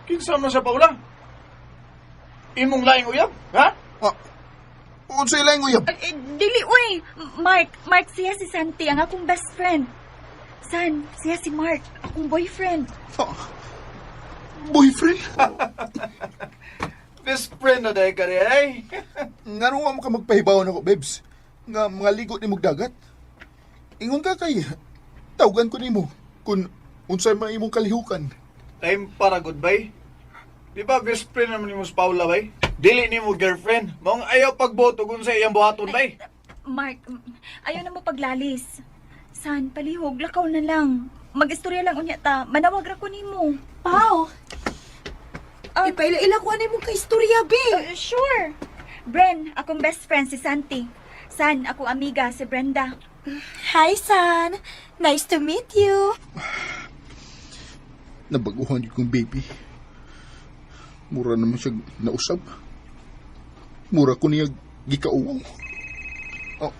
kinsa man sa Paula? Imong laing uyab, ha? Kung sa'yo lang uyab. Dili, uy. Mark, siya si Santi, ang akong best friend. San, siya si Mark, akong boyfriend. Boyfriend? Best friend na dahil ka rin, eh. Nga nung mo ka magpahibawan ako, Bebs. Nga mga ligo ni mong dagat. Ingon ka kay, tawagan ko ni mo kung unsay man imong kalihukan. Time para goodbye. Di ba best friend naman ni mo sa Paula, bay? Dili ni mo girlfriend. Mong ayaw pagboto kung sa iyang buhaton, bay. Mark, ayaw na mo paglalis. San, palihog, lakaw na lang. Mag-istorya lang unya ta, manawag ra ko nimo. Pao, ipaila-ila ko ano mong kaistorya, be. Sure. Bren, akong best friend si Santi. San, akong amiga si Brenda. Hi, San. Nice to meet you. Nabaguhan yun kong baby. Mura naman siya nausap. Mura ko niya gikauwaw. Oh,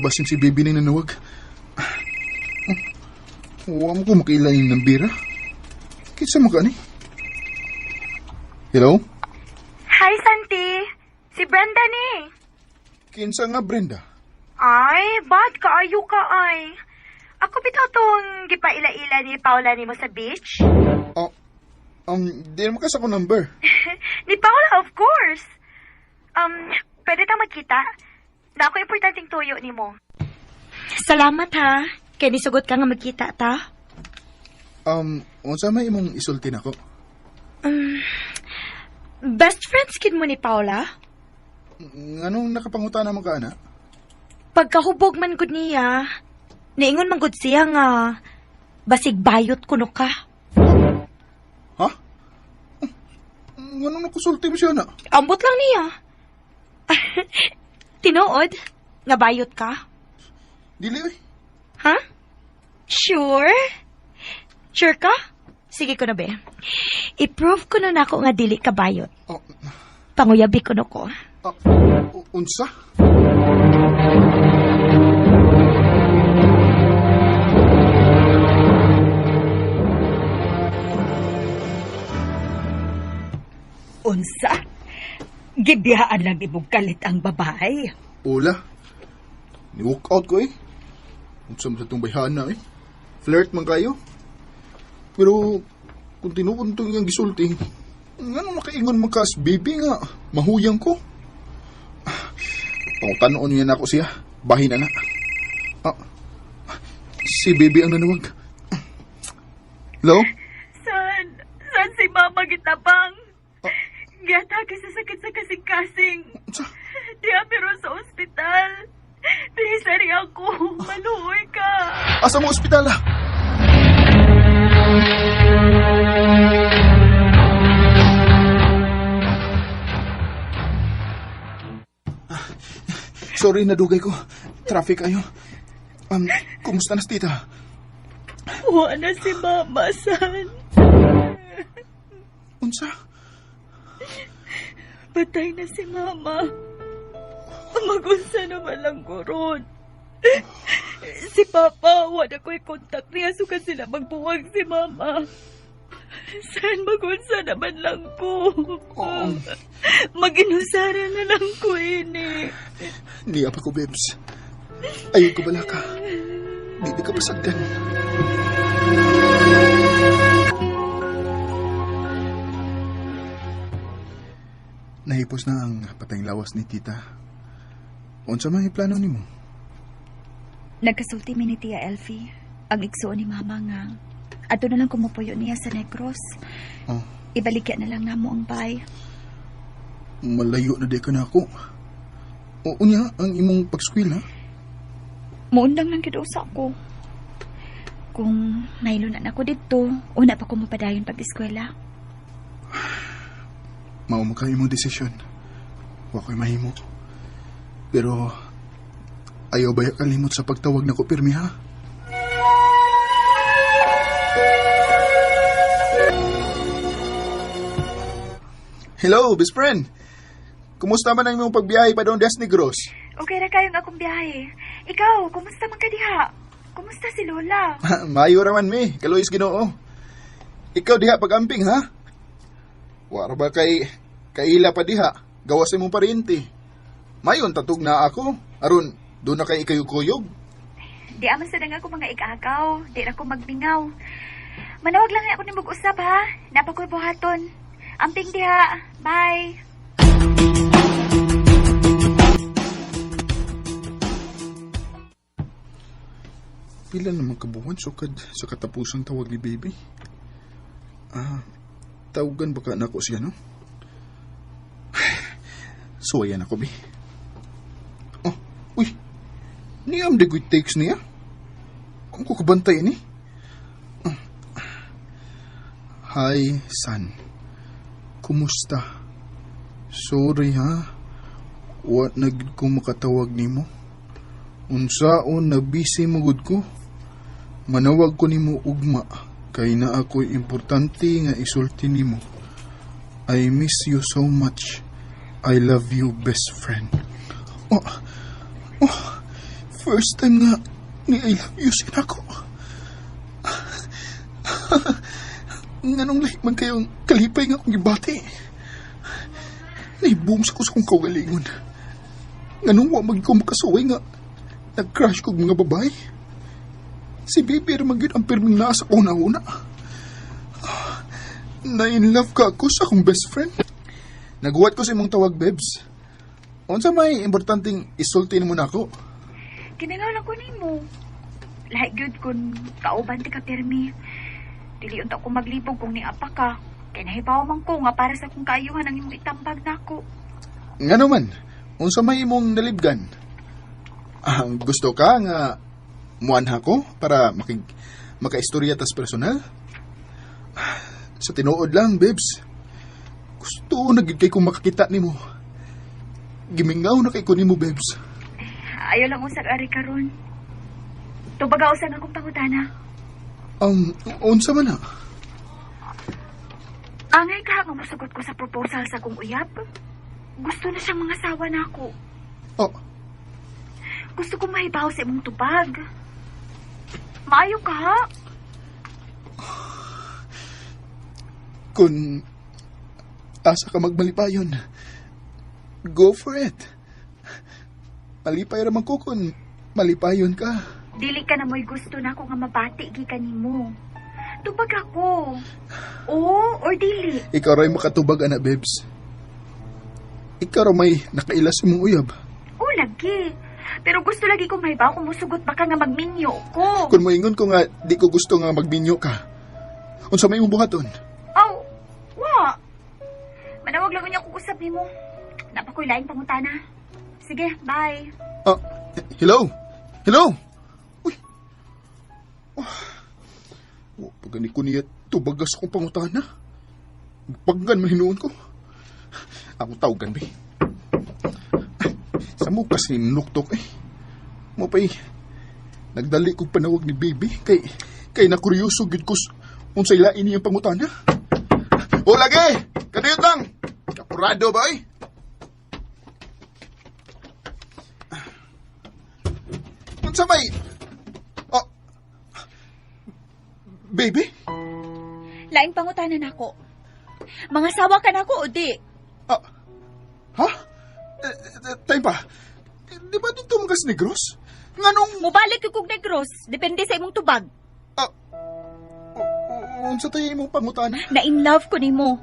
basin si baby na nanawag. Huwag mo ko makailanin ng bira. Kisa mo ka ni? Hello? Hi, Santi. Si Brenda ni. Kinsa nga, Brenda? Ay, bad kaayo ka ay. Ako bitaw tong gipaila-ila ni Paula ni mo sa beach. Di naman kasi ako number. Ni Paula, of course. Pwede tang magkita? Na ako importanteng tuyo ni mo. Salamat ha. Kaya nisugot ka nga magkita ta. Unsa may imong isultin ako? Best friends kid mo ni Paula? Anong nakapangutan naman ka, ana? Pagkahubog man gud niya, niingon man gud siya nga basig bayot kuno ka. Ha? Anong nakusulti mo siya, na? Ambot lang niya. Tinuod nga bayot ka? Dili, oy. Ha? Sure? Sure ka? Sige ko na be. I-prove ko na nako nga dili ka bayot. Panguyabi ko na ko. Unsa? Unsa? Gibiyaan lang ibog kalit ang babae. Ula. Ni-walk out ko, eh. Unsa mo sa itong bayhana, eh. Flirt man kayo. Pero, kung tinuod itong iyang gisulti, nga nung makaingon makas, baby nga, mahuyang ko. Pangutanon niya na ako siya. Bahin na na. Si baby ang nanawag. Hello? San si Mama gitabang? Giatake sa sakit sa kasing-kasing. Diya pero sa ospital. Pinisari ako. Maluoy ka. Asa mo ospital, ah? Sorry, nadugay ko. Traffic ayo. Kumusta na si tita? Wala na si Mama, San. Unsa? Patay na si Mama. Magunsa naman lang kuron. Si Papa, wala ko'y kontak niya so kasi na magbuwag si Mama. San magunsa naman lang ko. Mag-inusara na lang ko ini. Hindi pa ko, Bebs. Ayaw ko bala ka. Hindi ka pasagdan. nahipos na ang patayng lawas ni tita. Unsa may plano nimo? Nagkasulti mi ni Tia Elfie, ang igsuon ni Mama nga. Ato na lang kumupuyo niya sa Negros. Oh, Ibalikya na lang namo ang bay. malayo na di ka na ako. O unya ang imong pagskwela. Muundang lang gid usa ko. Kung nailunan ako dito, una pa ko mapadayon pag-eskwela. Mao mo ka imong desisyon. Wa ko'y mahimo. Pero ayaw ba kalimot sa pagtawag na ko pirmi ha? Hello, best friend. Kumusta man ang imong pagbiyahe pa doon des Negros? Okay ra kayong akong biyahe. Ikaw, kumusta man ka diha? Kumusta si Lola? Mayo raman mi, kalois Ginoo. Ikaw diha pag-amping ha? Wara ba kay kaila pa diha? Gawas imong parinti. Mayon tatug na ako. Aron do na kay ikayog-kuyog. Di aman sa danga ko mga ikagaw. Di na ko magmingaw. Manawag lang ako ni mag-usap ha. Napakoy buhaton. Amping diha. Bye. Pila naman kabuhan sukad sa katapusang tawag ni baby. Tawagan baka na ako siya, no? Suwayan ako, bi. Oh, uy. Niyam de good takes niya. Kung ko kabantay ni. Hi, son. Kumusta? Sorry, ha? Wa nagid ko makatawag nimo. Unsaon na busy magud ko. Manawag ko nimo ugma kay na ako'y importante nga isulti nimo. I miss you so much. I love you, best friend. First time nga ni I love you sinako. Nganong lahi man kayong kalipay nga akong gibati. Naibum sa ko sa kong kaugalingon. Nganong wa maging ko makasuway nga nag-crush ko mga babae. Si baby naman yun ang pirming nasa ko una. Na-in love ka ako sa akong best friend. Naguwat ko sa imong tawag, Bebs. Unsa may importanteng isultin mo na ako? Kinangaw lang ko nimo. Lahat good kung kauban ti ka pirmi. Dili unta ko maglibog kung niapa ka. Kaya nahibaw man ko nga para sa kong kaayuhan ang imong itambag nako. Nga naman, unsa may imong nalibgan? Gusto ka nga muanha ko para makaistorya tas personal? Sa tinuod lang, Bebs. Gusto na gid kay kong makakita nimo. Gimingaw na kay ko nimo, Bebs. Ayaw lang usag ari karon. Tubaga usag akong pangutana. Unsa man na? Angay ka nga musugot ko sa proposal sa kong uyab. Gusto na siyang mga sawa na ako. Oh, Gusto ko mahibaw sa imong tubag. Maayo ka ha? kung asa ka magmalipayon, go for it. Malipay raman ko kung malipayon ka. Dili ka na mo'y gusto na ako nga mabati gikan nimo. Tubag ako. Oo, or dili. Ikaw ray makatubag, ana, Bebs. Ikaw ray may nakailas mong uyab. Oo, lagi. Pero gusto lagi ko mahibaw kung musugot baka nga magminyo ko. Kung moingon ko nga di ko gusto nga magminyo ka, unsa may imong buhaton? Aw, wa. Manawag lang niya kung usap nimo. Napakoy laing pangutana. Sige, bye. Hello? Hello? Uy. Pagani ko niya tubagas akong pangutana. Paggan mahinuon ko. Ako tawagan, be. Sa mo kasi nuktok eh. Mo pa'y nagdali kong panawag ni baby kay nakuryoso gid ko unsay lain niyang pangutana. O lagi! Kadiyot lang! Kapurado ba eh? Unsa may... Oh. Baby? Laing pangutanan ako. Mga sawa ka na ako o di? Ha? Time pa. Di ba dito mga Negros? Nganong... Mubalik yung kong Negros. Depende sa imong tubag. Unsa tayo imong pangutana? Na in love ko nimo.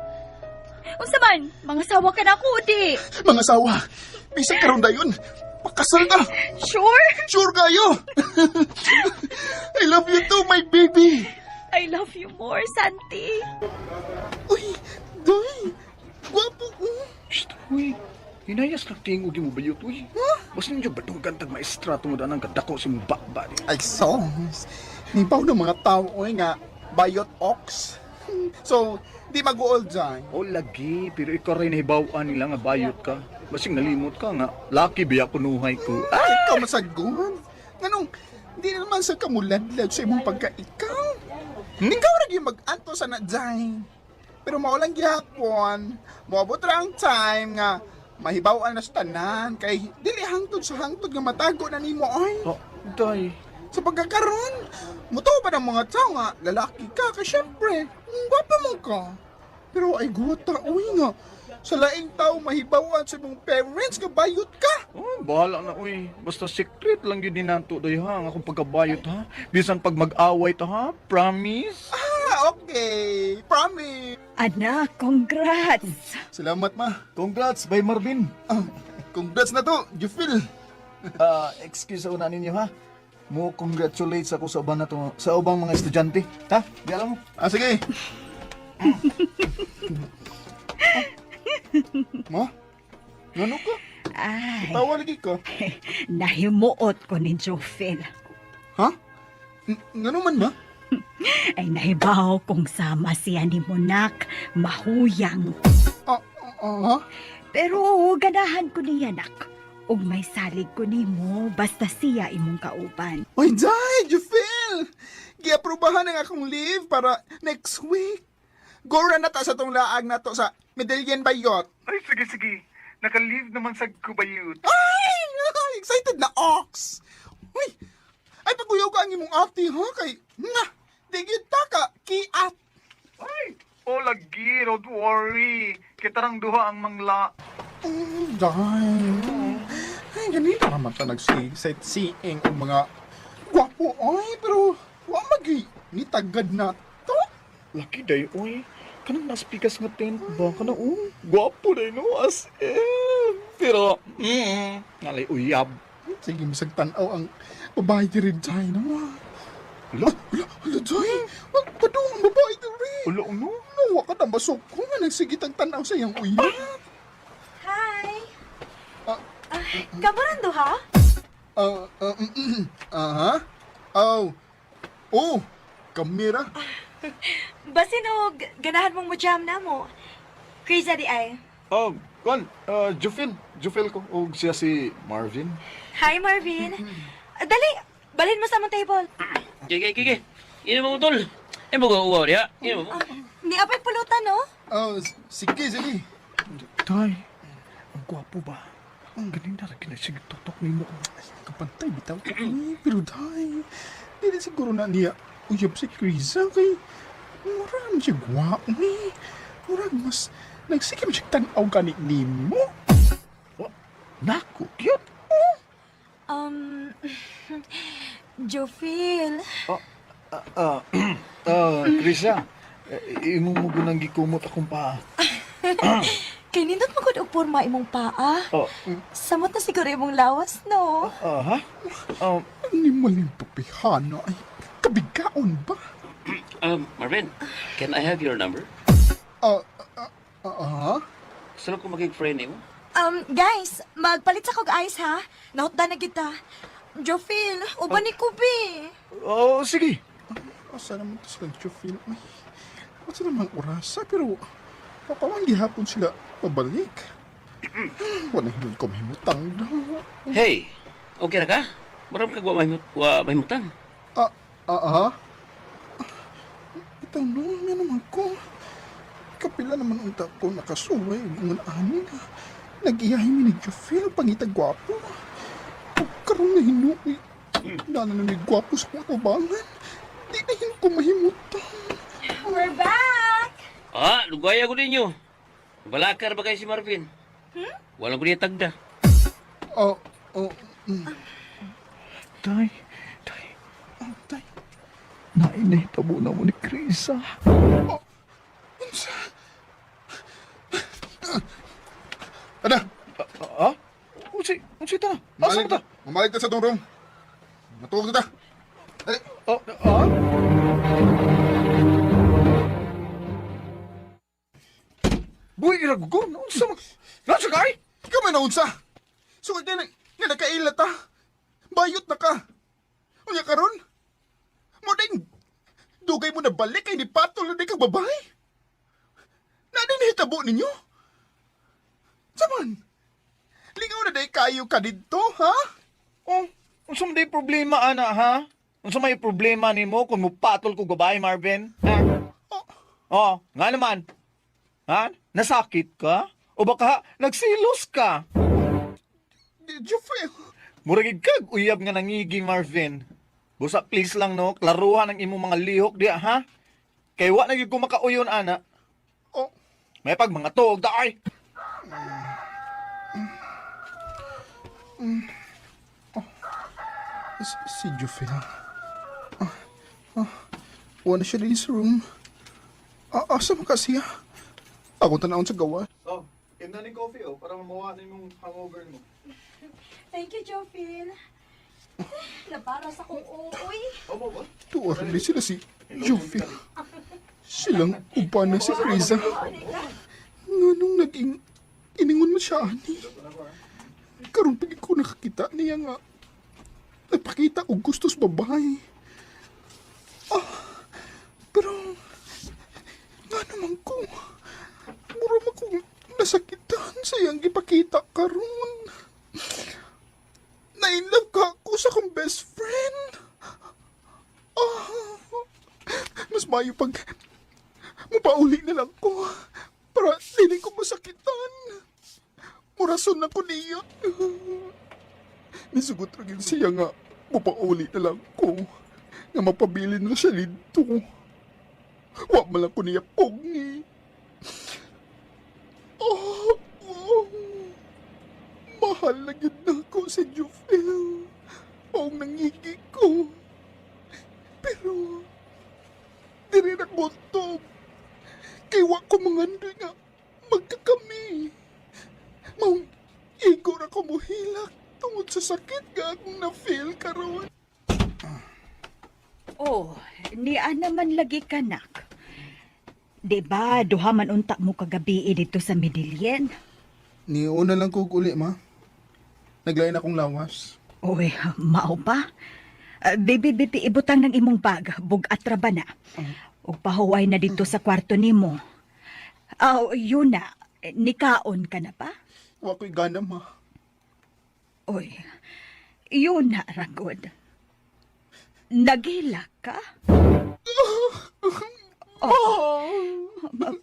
Unsa man, mga sawa ka na ako, di. Mga sawa, bisag karon dayon. Pakasal na. Sure? Sure kayo. I love you too, my baby. I love you more, Santi. Uy, Day. Gwapo ko. Shh, uy. Hinayas lang tingog mo bayot, uy. Basta ninyo ba itong gantag maestra tungod anang kadako si mong bakba di? Ay, songs. Nibaw ng mga tao, oy nga, bayot ox. So, di mag-uol dyan. O lagi, pero ikaw rin nahibawaan nila nga bayot ka. Basing nalimot ka nga, laki biya kunuhay ko. Ay, ikaw masaguhan. Ganong, di naman sa kamuladlad sa imong pagka-ikaw. Ikaw rin yung mag-anto sa na dyan. Pero maulang gihapon, moabot ra ang time nga, mahibawan na sa tanan, kay dili hangtod sa hangtod nga matago na nimo ay. Oh, day. Sa pagkakaroon, muto pa ng mga tao nga, lalaki ka, kay syempre, gwapa mo ka. Pero ay guwata, uy nga, sa laing tao mahibawan sa mong parents, nga bayot ka. Oh, bahala na, uy. Basta secret lang yun dinato, day ha, nga kung pagkabayot ha. Bisan pag mag-away ta ha, promise? Ah, okay, promise. Anak, congrats. Salamat, ma. Congrats, by Marvin. Ah, congrats na to, you feel? Excuse una ninyo ha. Mo congratulates ako sa uban na to, sa ubang mga estudyante. Ha? Di alam mo? Ah, sige. Ma? Ano ka? Ay, Tawa lagi ka. nahimuot ko ni Jofel. Ha? Ngano man, ma? Ay nahibaw kung sama siya ni Monak, mahuyang. Ha? Pero ganahan ko niya, nak. Ug may salig ko nimo basta siya imong kauban. Oy, Day, you feel? Giaprobahan ang akong leave para next week. Gora na ta sa tong laag na to sa Medellin Bayot. Ay, sige. Naka-leave naman sa kubayot. Ay! Excited na ox! Uy! Ay, paguyaw ka ang imong ate, ha? Kay, nga, di kita ka, kiat. Ay! O lagi, don't worry. Kitarang duha ang mangla. Ay, ganito naman ta nag-sightseeing ang mga gwapo, ay, pero wa magi, ni tagad na to. Laki day, oy. Kanang naspikas nga tent ba? Kanang, gwapo day, no? As in. Pero, ngalay uyab. Sige, misag tanaw ang babae di rin dyan, no? Hala, Jay, wag pa daw ang babae di rin. Ulo, no? Nawa ka na basok ko nga nagsigit ang tanaw sa iyang uyab. Hi. Ah. Kamuran duha? Ha? Oh, kamera. Basin o ganahan mong mo-jam na mo. Krisa di ay. Jufil ko. O siya si Marvin. Hi, Marvin. Dali, balhin mo sa mong table. Kiki. Ino mo tol. Mo ko uwaw diha. Ino mo. Ni apay pulutan, no? Sige. Tay, ang gwapo ba? Ang galing na rin kinasig tutok ni mo. Kapantay, bitaw ko. Pero dahil, hindi siguro na niya uyab si Krisa kay murag siya gwapo ni. Murag mas nagsikim siya tanaw ka ni mo. Naku, cute. Jofil. Krisa, imo mo gunang gikumot akong paa. Kay nindot mo og porma imong paa. Samot na siguro imong lawas, no? Ha? Ni maling papihana ay kabigaon ba? Marvin, can I have your number? Gusto ko maging friend mo. Guys, magpalit sa kog ice, ha? Nahutdan na kita. Jofil, uban ni Kubi. Sige. Asa naman ito sila Jofil? Ay, asa naman orasa pero papawang gihapon sila pabalik. Wala hindi ko mahimutang daw. Hey, okay na ka? Maram ka mahimutang. Ito noon na naman ko. Kapila naman unta ko nakasuway ng anin. Nag-iyahin mi ni Jofil, pangitag gwapo. Karoon na hinuwi. Nananamig gwapo sa mga kubangan. Di na yun ko mahimutang. We're back! Lugaya ko ninyo. Balakar ba kayo si Marvin? Walang ko niya tagda. Tay. Nainay tabo na mo ni Krisa. Ada, Ha? Unsi ta? Asa mo ta? Mamalik ta sa tong room. Matulog na ta. Dali. Ha? Buhay iragugo? Unsa mo? Nasa kay? Ikaw may naunsa. Sukad din nga nakaila ta. Bayot na ka. Unya karon? Mo ding dugay mo na balik kay ni patol na di kang babae. Na din hitabo ninyo. Saman. Lingaw na day kayo ka dito, ha? Oh, unsa man day problema ana ha? Unsa may problema nimo kung mupatol ko babae Marvin? Ha? Oh, nga naman. Ha? Nasakit ka? O baka nagsilos ka? Did you feel? Muragig kag uyab nga nangigi Marvin. Busa please lang no, klaruhan ang imong mga lihok diya ha? Kay wa na gyud ko makauyon ana. Oh, May pag mga tuog daay. si Jufel. Wala siya din sa room. Asa mo kasi ha? Ako tanawon sa gawa. Oh, imna ni coffee oh para mamawa na imong hangover mo. Thank you, Jofil. Labara sa kong uuy. Omo ba? Tuwar din sila si Jufel. Silang upan na si Riza. Nga nung naging iningon mo siya, ani. Karoon pag ko nakakita niya nga. Nagpakita ko gusto sa babae. Pero, nga naman ko. Mura mo kong nasakitan sa iyang ipakita karon. Nainlove ka ako sa kong best friend. Mas mayo pag mapauli na lang ko para hindi ko masakitan. Murason na ko niya. Nisugot rin siya nga mapauli na lang ko nga mapabilin na siya dito. Wa man lang ko niya pogi. Mahal na yun na ako si Jufel. Ang nangigi ko. Pero, di rin ako tob. Kaya wa ko mangandoy nga magkakami. Maung igor ako muhilak tungod sa sakit nga akong na-feel karon. Oh, niya naman lagi ka, nak. Diba, duha man unta mo kagabi dito sa Medellin? Niuna lang ko uli, ma. Naglayan akong lawas. Uy, mao pa? Bibi, ibutang ng imong bag, bugat ra ba na? O pahuway na dito sa kwarto nimo. Yun na, nikaon ka na pa? Wa ko'y gana, ma. Uy, yun na, ragod. Nagilak ka?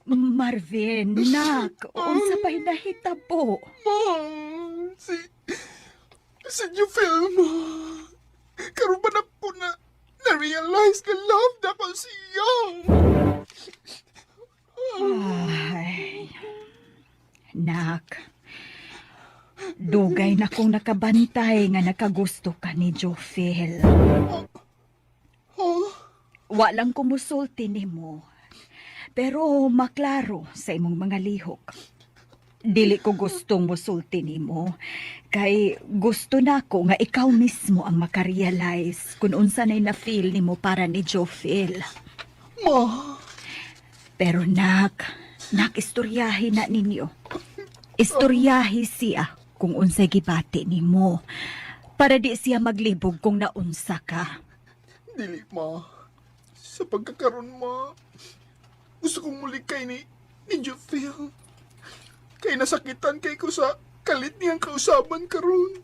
Marvin, nak, unsa pa'y nahitabo? Si Jufel, ma. Karoon ba na ko na-realize ka love na ko siya. Ay, nak, dugay na kong nakabantay nga nakagusto ka ni Jofel. Walang kumusulti nimo, pero maklaro sa imong mga lihok. Dili ko gustong musulti nimo, kay gusto nako nga ikaw mismo ang makarealize kung unsa nay na-feel nimo para ni Jofel. Ma. Pero nak, istoryahin na ninyo. Istoryahi siya kung unsay gibati nimo para di siya maglibog kung naunsa ka. Dili, ma. Sa pagkakaroon, ma. Gusto kong mulikay ni Jufel. Kay nasakitan kay ko sa kalit niyang kausaban karon.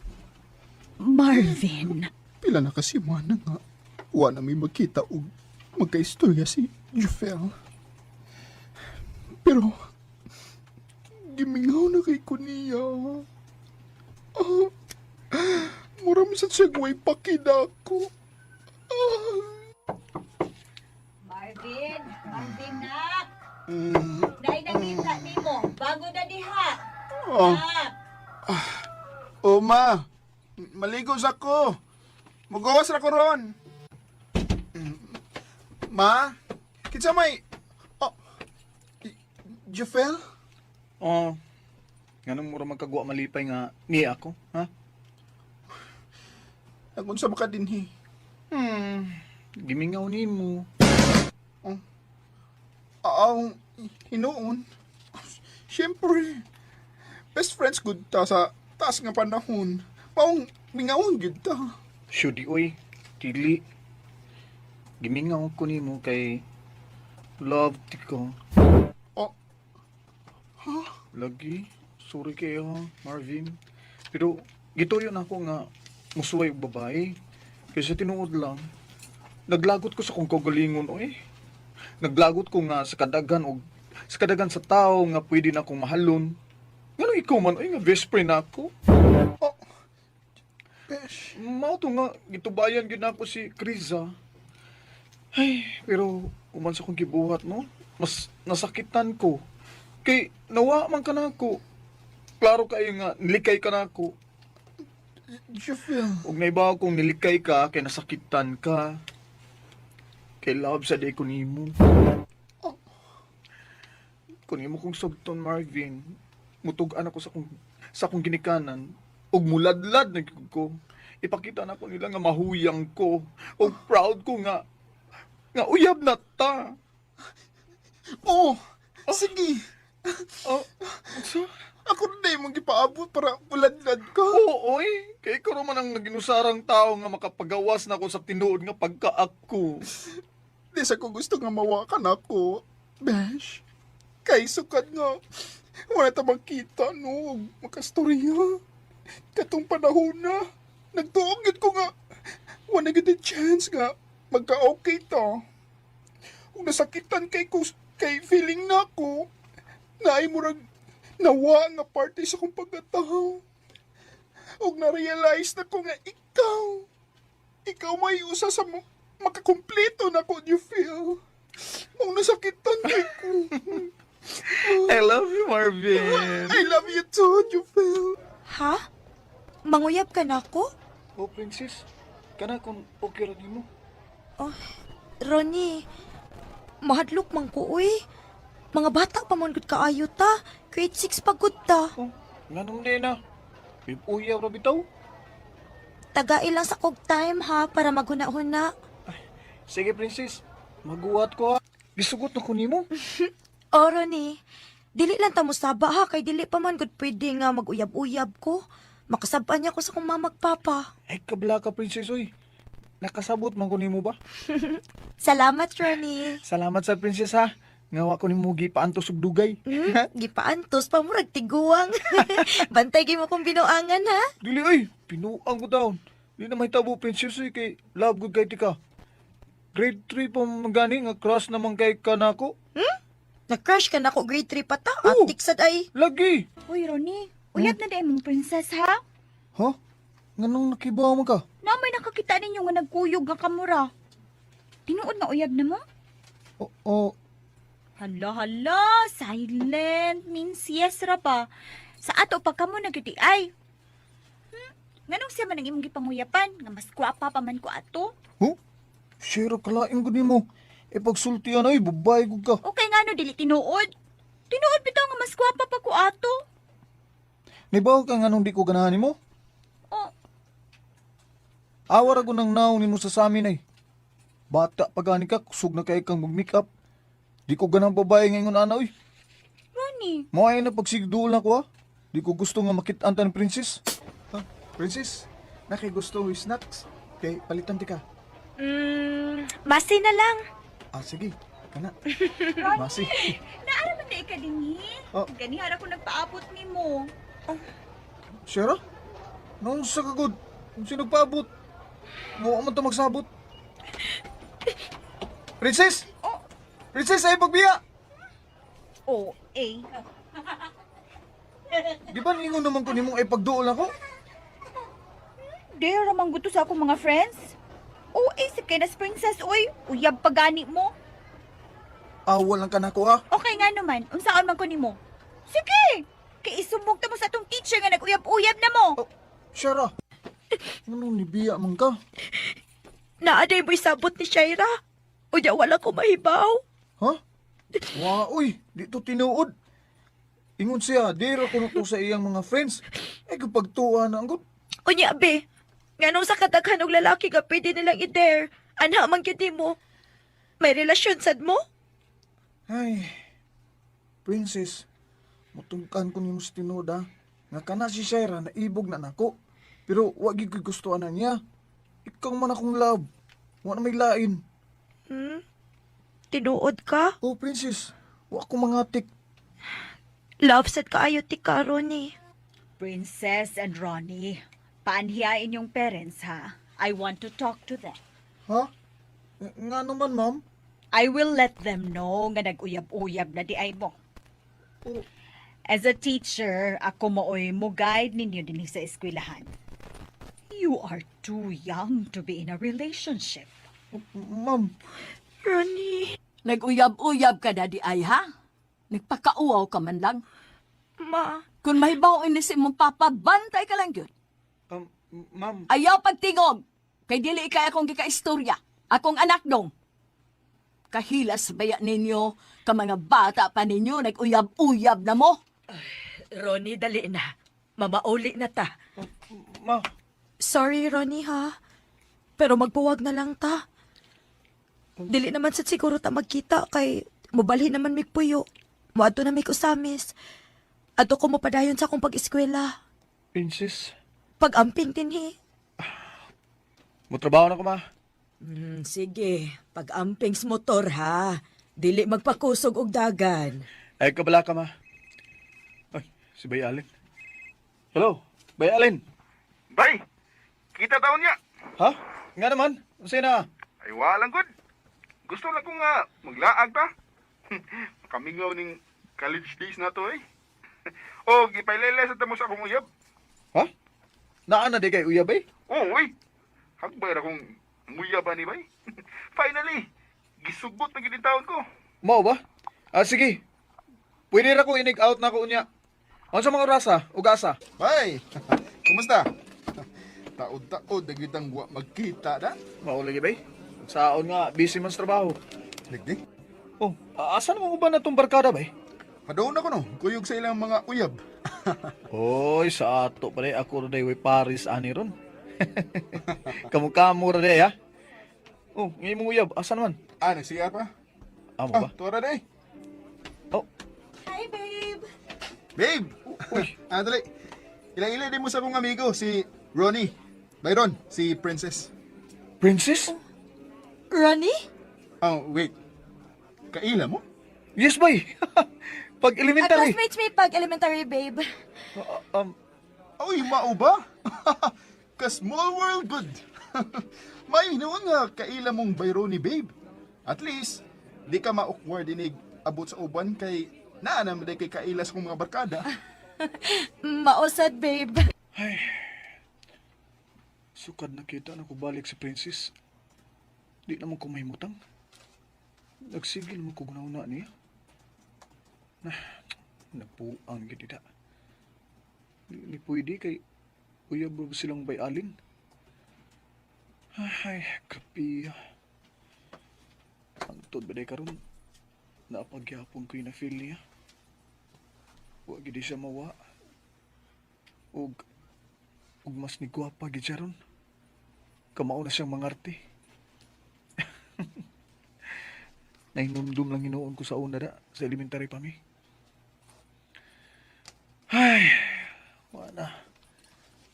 Marvin. Pila na kasi mana nga. Wa na may magkita o magkaistorya si Jufel. Pero, gimingaw na kay ko niya. Mura mi sa segway pakida ko. Marvin, nak. Dahil nakita ni mo, bago na diha. Nak. Ma. Maligo sa ko. Mugawas ra ko ron. Ma. Kitsa may... Jufel? Ganun mo ra magkagwa malipay nga niya ako, ha? Nagunsa ba ka dinhi? Gimingaw nimo. Hinoon. Siyempre, best friends good ta sa taas nga panahon. Maong mingawon gud ta. Shudi oy, dili. Gimingaw ko nimo kay love ti ko. Oh, Lagi, sorry kayo, Marvin. Pero gituyon ako nga musuway og babae. Kasi tinuod lang, naglagot ko sa kong kagalingon oy. Naglagot ko nga sa kadagan sa tao nga pwede na akong mahalon. Ngano ikaw man oy nga best friend ako. oh. Besh, Mao to nga gitubayan gyud ako si Kriza. Ay, pero uman sa kong gibuhat no, mas nasakitan ko. Kay nawa man ka nako. Klaro kayo nga nilikay ka nako. Jufel. Ug naibaw kong nilikay ka kay nasakitan ka. Kay love sa day ko nimo. Kunimo kong sugton Marvin. Mutug-an ako sa kong ginikanan. Ug muladlad na gyud ko. Ipakita na ko nila nga mahuyang ko. Ug proud ko nga uyab na ta. Oh, sige. Oh, so, Ako na yung gipaabot para buladlad ka. oo eh. Kay ko man ang naginusarang tao nga makapagawas na ako sa tinuod nga pagkaako. Di sa ko gusto nga mawakan ako. Besh, kay sukad nga. Wala ta makita no. Makastorya. Katong panahon na. Nagtuogit ko nga. Wala gid chance nga. Magka-okay ta. Kung nasakitan kay feeling na ako. Naay murag nawa nga party sa kong pagkataw. Og na-realize na ko nga ikaw may usa sa makakumpleto na ko, you feel? Mong nasakitan kay ko. I love you, Marvin. I love you too, you feel? Ha? Manguyab ka na ako? Oh, princess. Kana kung okay ra nimo. Ronnie, mahadlok man ko, uy. Mga bata pa man gud kaayo ta. Grade 6 pa gud ta. Oh, nganong di na. Ipuyaw ra bitaw. Tagai lang sa kog time ha, para maghuna-huna. Sige, princess. Maguwat ko ha. Gisugot na ko nimo. O, Ronnie, dili lang ta mo saba ha, kay dili pa man gud pwede nga mag-uyab-uyab ko. Makasabaan niya ko sa kong mamagpapa. Ay, kabla ka, princess, oy. Nakasabot man ko nimo ba? Salamat, Ronnie. Salamat sa princess ha. Ngawa ko nimo gipaantos og dugay. Gipaantos pa murag tiguang. Bantay kay mo kong binuangan ha. Dili ay, pinuang ko daw. Di na may tabo, princess, oy, kay love good kay tika. Grade 3 pa magani nga crush naman kay kanako. Na-crush ka na ko grade 3 pa ta. Oo. Atik sad ay. Lagi. Uy, Ronnie, uyab na dahil mong princess, ha? Ha? Nganong nakibaw mo ka? Na may nakakita ninyo nga nagkuyog nga kamura. Tinuod na uyab na mo? Oo. Hala, silent means yes ra pa. Sa ato pa kamo nagiti ay. Nganong siya man ang imong gipanguyapan nga mas gwapa pa man ko ato? Huh? Share kalaing ko nimo. E pagsultian ay, babae ko ka. Okay nga no dili tinuod. Tinuod bitaw nga mas gwapa pa ko ato. Nibaw ka nga nung di ko ganahan mo? Oh, Awar ako ng naong nimo sa samin ay. Bata pa gani ka, kusog na kay kang mag-make up. Di ko ganang babae ngayon ana oy. Ronnie. Moay na pagsigduol na ko ha. Di ko gusto nga makit-anta ni princess. Ha? Princess, nakigusto yung snacks. Kay palitan ti ka. Masi na lang. Ah, sige. Kana. Masi. Naara man na ikadinhi. Oh. Ganihara ko nagpaabot nimo. Sure? Nung sa kagod, kung sino paabot. Mo man ta magsabot. Princess! Princess, ay pagbiya! Oh, eh. Di ba ningon naman ko nimong ay pagduol ako? Dare ramang gusto sa akong mga friends. Oh, eh, si Kenneth Princess, uy. Uyab pa gani mo. Awal lang ka na ko ha. Okay nga naman, unsaon man ko nimo? Sige! Kay isumog ta mo sa atong teacher nga nag-uyab-uyab na mo. Oh, Shara. Anong nibiya man ka? Naaday mo isabot ni Shaira. Unya wala ko mahibaw. Ha? Wa, uy, di to tinuod. Ingon siya, dira ko to sa iyang mga friends. Ay, kapag tuwa na, anggot. Unya, be. Nganong sa kadaghan og lalaki nga pwede nilang i-dare. Anha man gyud mo. May relasyon sad mo? Ay, princess, mutungkan ko ni sa tinoda. Nga kana si Shaira na ibog na nako. Pero wag gyud ko gusto na niya. Ikaw man akong love. Wa na may lain. Tinuod ka? Oh, princess, wa ko mangatik. Love sad kaayo ti karon ni. Princess and Ronnie, paanhiyain yung parents, ha? I want to talk to them. Ha? Nga naman, ma'am? I will let them know nga nag-uyab-uyab na di ay mo. As a teacher, ako mooy mo guide ninyo din sa eskwelahan. You are too young to be in a relationship. Ma'am, Ronnie, Nag-uyab-uyab ka na di ay ha? Nagpakauaw ka man lang. ma. Kung mahibaw ini si mong papa, bantay ka lang yun. ma'am, Ayaw pagtingog. Kay dili ikay akong gika-istorya. Akong anak dong. Kahilas baya ninyo, ka mga bata pa ninyo, nag-uyab-uyab na mo. Ronnie, dali na. Mamauli na ta. ma, Sorry, Ronnie, ha? Pero magpuwag na lang ta. Dili naman sa siguro ta magkita kay mubalhin naman mig puyo. Muadto na mig usamis. Ato ko mo padayon sa akong pag-eskwela. princess, Pag-amping din, he. mutrabaho na ko, ma. Sige, pag-ampings motor ha. Dili magpakusog og dagan. Ay, kabala ka, ma. Ay, si Bay Allen. Hello, Bay Allen. Bay, kita taon niya. Ha? Nga naman, kasi na. Ay, walang good. Gusto lang kong maglaag ta. Kamingaw ning college days na to eh. O, gipailele sa tamo sa akong uyab. Ha? Naan na di kay uyab eh? Oo, uy. Hagbay ra kong uyaban ni bay. Finally, gisugot na gid taon ko. Mao ba? Sige. Pwede ra ko inig out na ko unya. Ano sa mga orasa, ugasa? Bay! Kumusta? Taod-taod, nagitang magkita na. Maulagi ba eh? Saon nga, busy man sa trabaho. Nagdi? Oh, asan mo ba na itong barkada ba eh? Hadoon ako no, kuyog sa ilang mga uyab. Oy, sa ato pa rin, ako rin way Paris ani ron. Kamukha mo rin ha? Oh, ngayon mong uyab, asan naman? Nagsiya pa? Amo ba? Tura na eh. Oh, Hi, babe. Babe! uy, Dali. Ilang-ilay din mo sa akong amigo, si Ronnie. Byron, si Princess. princess? Ronnie? Oh, wait. Kaila mo? Yes, bay. Pag elementary. Classmates me pag elementary, babe. Uy, mao ba? Ka-small world good. May hinuon nga kaila mong Byron ni babe. At least, di ka ma-awkward dinig abot sa uban kay naanam di kay kaila sa kong mga barkada. Mausad, babe. Sukad nakita na ko balik si princess. Di naman ko mahimutang. Nagsigil mo ko gunauna niya. Nagpuang gitida. Ni pwede kay uyab ba silang Bay Allen? Ay, kapiya. Antod ba day karon? Napagyapon ko yung na-feel niya. Huwag gidi siya mawa. Ug mas ni gwapa gid siya ron. Kamao na siyang mangarte. Nainumdum lang hinuon ko sa una da, sa elementary pa mi. Ay, wala.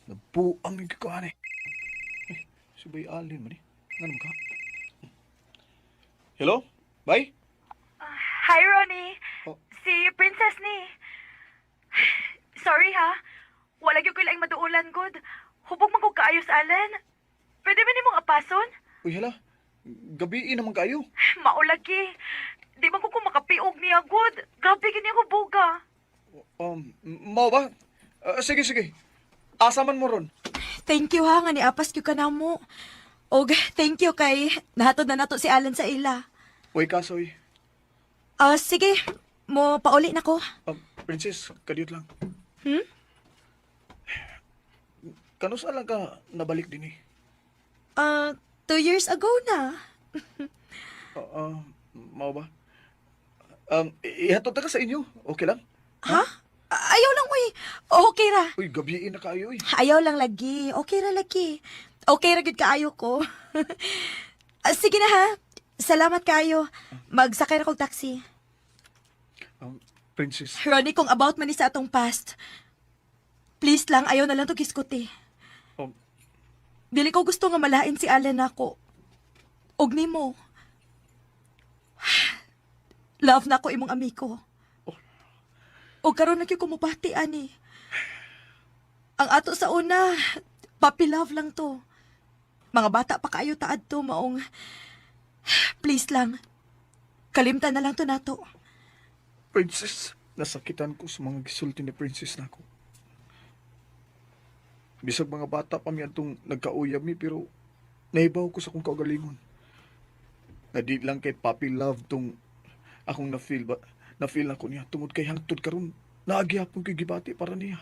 Nabuang yung kikuhan eh. Si Bay Allen man eh. Nga ka? Hello? Bay? Hi, Ronnie. Oh. Si Princess ni. Sorry, ha? Wala yung kailang maduulan, good. Hubog man ko kaayos, Alan. Pwede ba ni mong apason? Uy, hala. Gabiin naman kayo. Maulagi. Di man ko makapiog niya, good. Grabe gini ako, buga. Mau ba? Sige. Asa man mo ron? Thank you, ha, nga niapas ko ka na mo. Og, thank you kay nahatod na nato si Alan sa ila. Uy, kasoy. Sige. Mo pauli na ko. Princess, kadiyot lang. Hmm? Kanusa lang ka nabalik din eh? 2 years ago na. Mau ba? Ihatod na ka sa inyo. Okay lang? Ha? Ayaw lang, uy. Okay ra. Uy, gabiin na kayo, uy. Ayaw lang lagi. Okay ra lagi. Okay ra gid kaayo ko. Sige na ha. Salamat kayo. Magsakay ra kog taxi. Princess. Ronnie, kung about man ni sa atong past, please lang, ayaw na lang to kiskuti. Um, Dili ko gusto nga malain si Alan ako. Og nimo. Love na ko imong amiko. O karon na gyud ko mubati ani. Ang ato sa una, puppy love lang to. Mga bata pa kayo taad to maong please lang. Kalimtan na lang to nato. Princess, nasakitan ko sa mga gisulti ni Princess nako. Bisag mga bata pa mi atong nagkauyab mi pero nahibaw ko sa kong kaugalingon. Na di lang kay puppy love tong akong na-feel ako niya tungod kay hangtod karon naagyapon kay gibati para niya.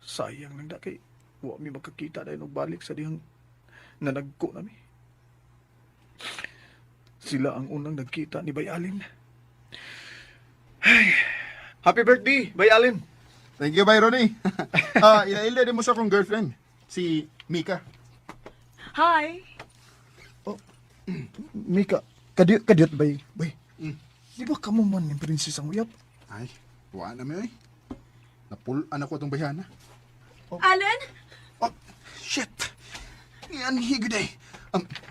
Sayang lang da kay wa mi makakita dahil balik sa dihang nanagko nami. Sila ang unang nagkita ni Bay Alin. Ay, happy birthday, Bay Alin! Thank you, Ronnie. Ila-ila din mo sa akong girlfriend, si Mika. Hi. Mika, kadiyot bay. Bay, di ba kamo man yung prinsess ang uyap? Ay, wala na may. Napulaan ako itong bayana. Alan? Oh, shit! Yan, higday.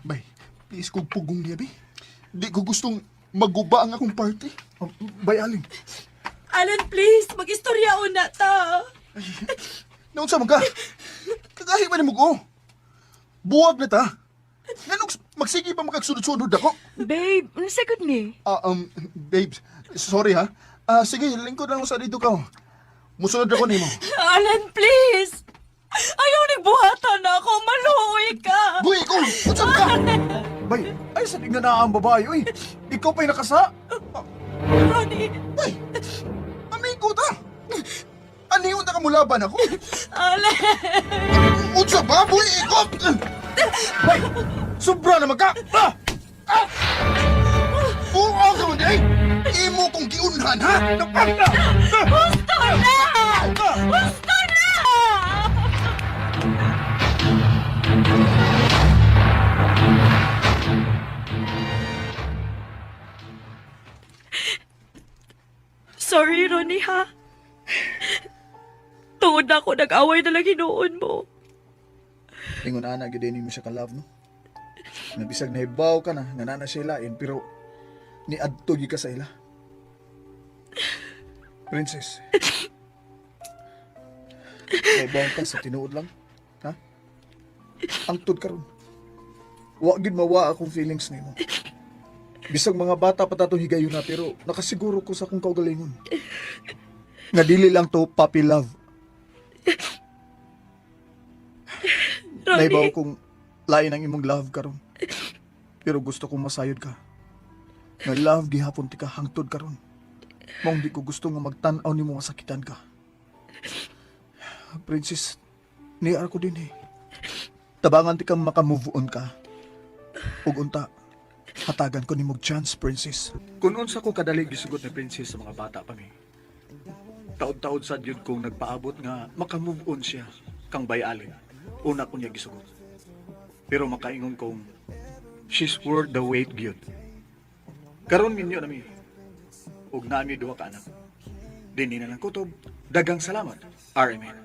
Bay, please kong pugong niya, bay. Di ko gustong maguba ang akong party. Bay Alin. Alan, please. Mag-istorya una ta. Naon sa mga? Kagahi ba ni mo ko? Buwag na ta. Ganong magsige pa makagsunod-sunod ako. Babe, ano sagod ni? Babes, sorry ha. Sige, lingkod lang sa dito ka. Musunod ako nimo. Alan, please. Ayaw nagbuhatan na ako. Maluoy ka. Buhi ko! Utsam ka! Bay, ay sa tingnan na ang babae, uy. Ikaw pa'y nakasa. Ronnie. Bay, amigo ta. Aniwan na kamulaban ako. Alan. Utsa ba? Buhi ko! Bay, sobra na magka. Oo ka mo day! Imo kong giunhan ha! Gusto na! Gusto na! Sorry, Ronnie, ha? Tungod na ako, nag-away na lang hinuon mo. Ingon ana gid mo siya ka-love, no? Nabisag na hibaw ka na, nanana siya ilain, pero ni adto ka sa ila. Princess. Nahibaw ka sa tinuod lang, ha? Ang tod karon. Wa gid mawa akong feelings nimo. Bisag mga bata pa tato higayon na, pero nakasiguro ko sa akong kaugalingon. Nga dili lang to puppy love. Nahibaw kong lain ang imong love karon. Pero gusto kong masayod ka. Nga love gihapon ti ka hangtod karon. Mong di ko gusto nga magtan-aw nimo masakitan ka. Princess, niar ko din eh. Tabangan ti kang makamove on ka. Ug unta, hatagan ko nimog chance, Princess. Kung unsa ko kadali gisugot ni Princess sa mga bata pa mi. Taod-taod sa yun kong nagpaabot nga makamove on siya kang Bay Alin. Una ko niya gisugot. Pero makaingon kong she's worth the wait gyud. Karon ninyo nami. Ug nami duha ka anak. Dinhi na lang kutob. Dagang salamat. RMN.